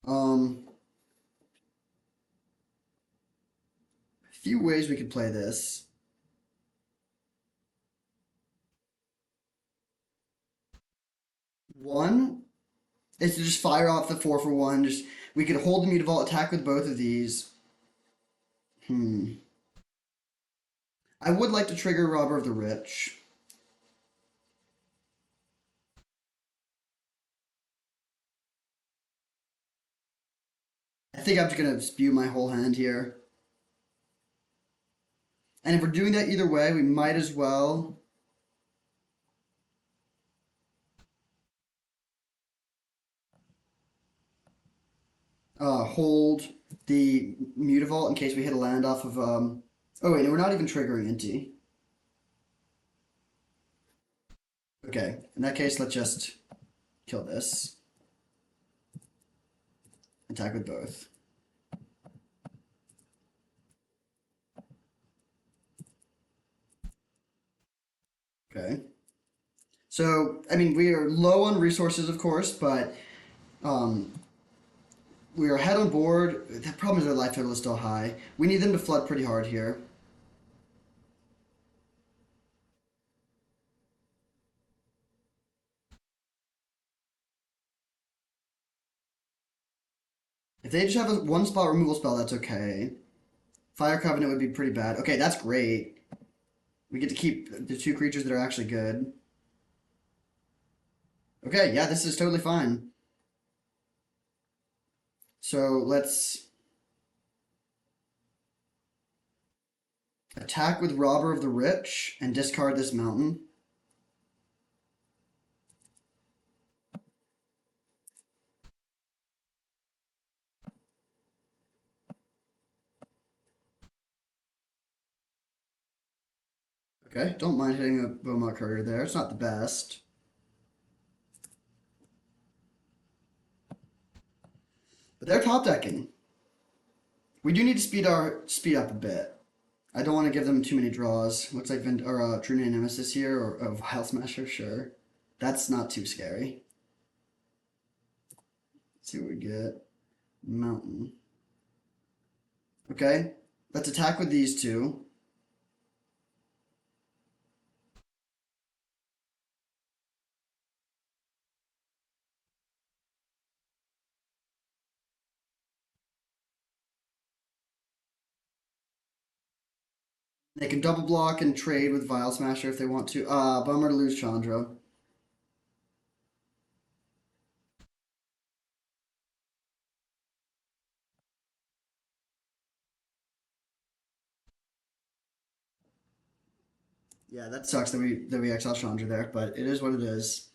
A few ways we could play this. One is to just fire off the 4 for 1. Just we could hold the Mutavault, attack with both of these. Hmm. I would like to trigger Robber of the Rich. I think I'm just gonna spew my whole hand here. And if we're doing that either way, we might as well hold the Mutavault in case we hit a land off of. Oh wait, no, we're not even triggering Inti. Okay, in that case, let's just kill this. Attack with both. Okay. So, I mean, we are low on resources, of course, but um, we are ahead on board. The problem is their life total is still high. We need them to flood pretty hard here. If they just have a one spot removal spell, that's okay. Fire Covenant would be pretty bad. Okay, that's great. We get to keep the 2 creatures that are actually good. Okay, yeah, this is totally fine. So let's attack with Robber of the Rich and discard this mountain. Okay, don't mind hitting a Beaumont Courier there. It's not the best. But they're top decking. We do need to speed up a bit. I don't want to give them too many draws. Looks like True Name Nemesis here or Vile Smasher, sure. That's not too scary. Let's see what we get. Mountain. Okay, let's attack with these two. They can double block and trade with Vile Smasher if they want to. Bummer to lose Chandra. Yeah, that sucks that we exile Chandra there, but it is what it is.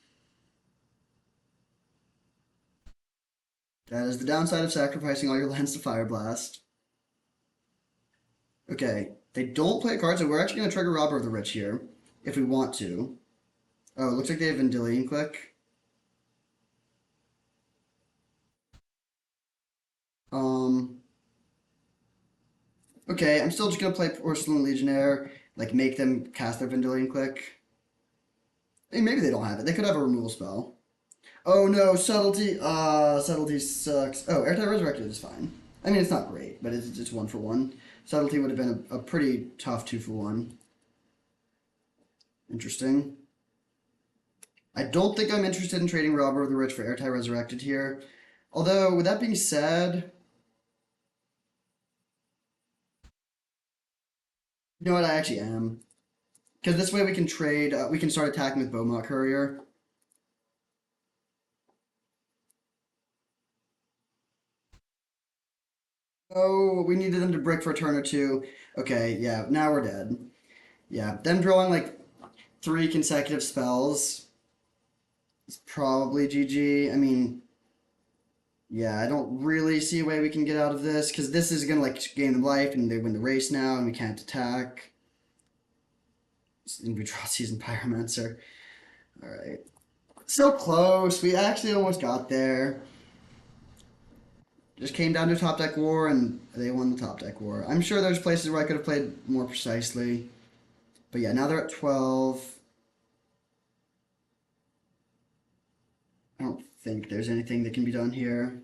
That is the downside of sacrificing all your lands to Fire Blast. Okay, they don't play a card, so we're actually going to trigger Robber of the Rich here, if we want to. Oh, it looks like they have Vendilion Click. Um, okay, I'm still just going to play Porcelain Legionnaire, like make them cast their Vendilion Click. Hey, maybe they don't have it. They could have a removal spell. Oh no, Subtlety. Subtlety sucks. Oh, Airtight Resurrected is fine. I mean, it's not great, but it's just 1 for 1. Subtlety would have been a pretty tough 2 for 1. Interesting. I don't think I'm interested in trading Robber of the Rich for Airtight Resurrected here. Although, with that being said, You know what? I actually am. Because this way we can trade. We can start attacking with Beaumont Courier. Oh, we needed them to brick for a turn or two. Okay, yeah, now we're dead. Yeah, them drawing like three consecutive spells is probably GG. I mean, yeah, I don't really see a way we can get out of this because this is gonna like gain them life and they win the race now and we can't attack. And we draw Season Pyromancer. All right, so close. We actually almost got there. Just came down to top deck war and they won the top deck war. I'm sure there's places where I could have played more precisely. But yeah, now they're at 12. I don't think there's anything that can be done here.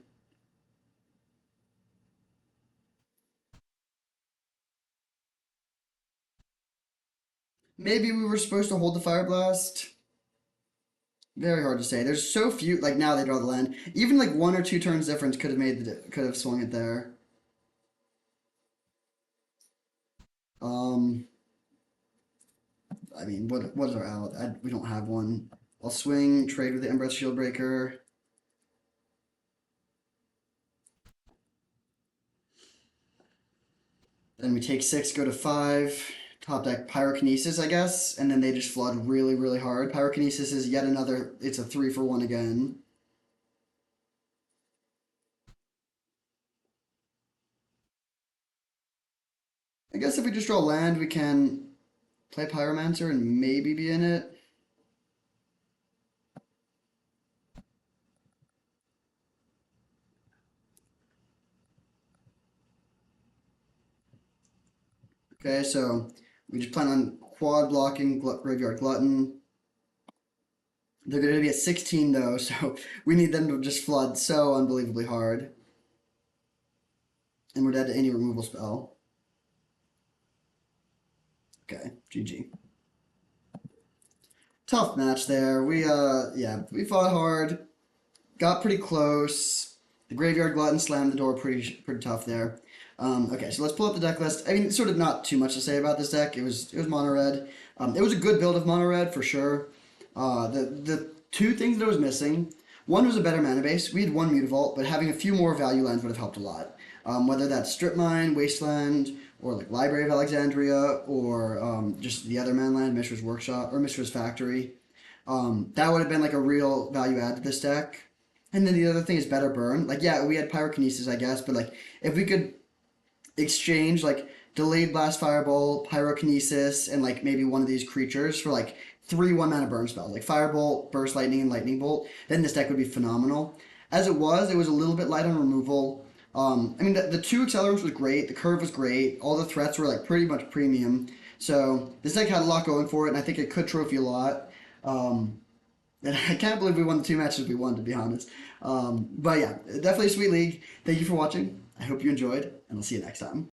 Maybe we were supposed to hold the Fire Blast. Very hard to say. There's so few. Like now they draw the land. Even like one or two turns difference could have could have swung it there. Um, I mean, what is our out? We don't have one. I'll swing, trade with the Ember Shieldbreaker. Then we take six, go to five. Top deck Pyrokinesis, I guess, and then they just flood really, really hard. Pyrokinesis is yet another. It's a 3 for 1 again. I guess if we just draw land, we can play Pyromancer and maybe be in it. Okay, so we just plan on quad blocking Graveyard Glutton. They're going to be at 16 though, so we need them to just flood so unbelievably hard. And we're dead to any removal spell. Okay, GG. Tough match there. Yeah, we fought hard, got pretty close. The Graveyard Glutton slammed the door pretty tough there. Okay, so let's pull up the deck list. I mean, sort of not too much to say about this deck. It was mono red. It was a good build of mono red for sure. The two things that it was missing. One was a better mana base. We had one Mutavault, but having a few more value lands would have helped a lot. Whether that's Strip Mine, Wasteland, or like Library of Alexandria, or just the other manland, Mishra's Workshop, or Mishra's Factory. That would have been like a real value add to this deck. And then the other thing is better burn. Like, yeah, we had Pyrokinesis, I guess, but like, if we could exchange like delayed blast fireball, pyrokinesis, and like maybe one of these creatures for like three 1 mana burn spells, like firebolt, burst lightning, and lightning bolt, then this deck would be phenomenal. As it was a little bit light on removal. I mean, the two accelerants was great, the curve was great, all the threats were like pretty much premium. So this deck had a lot going for it, and I think it could trophy a lot. And I can't believe we won the two matches we won, to be honest. But yeah, definitely a sweet league. Thank you for watching. I hope you enjoyed, and I'll see you next time.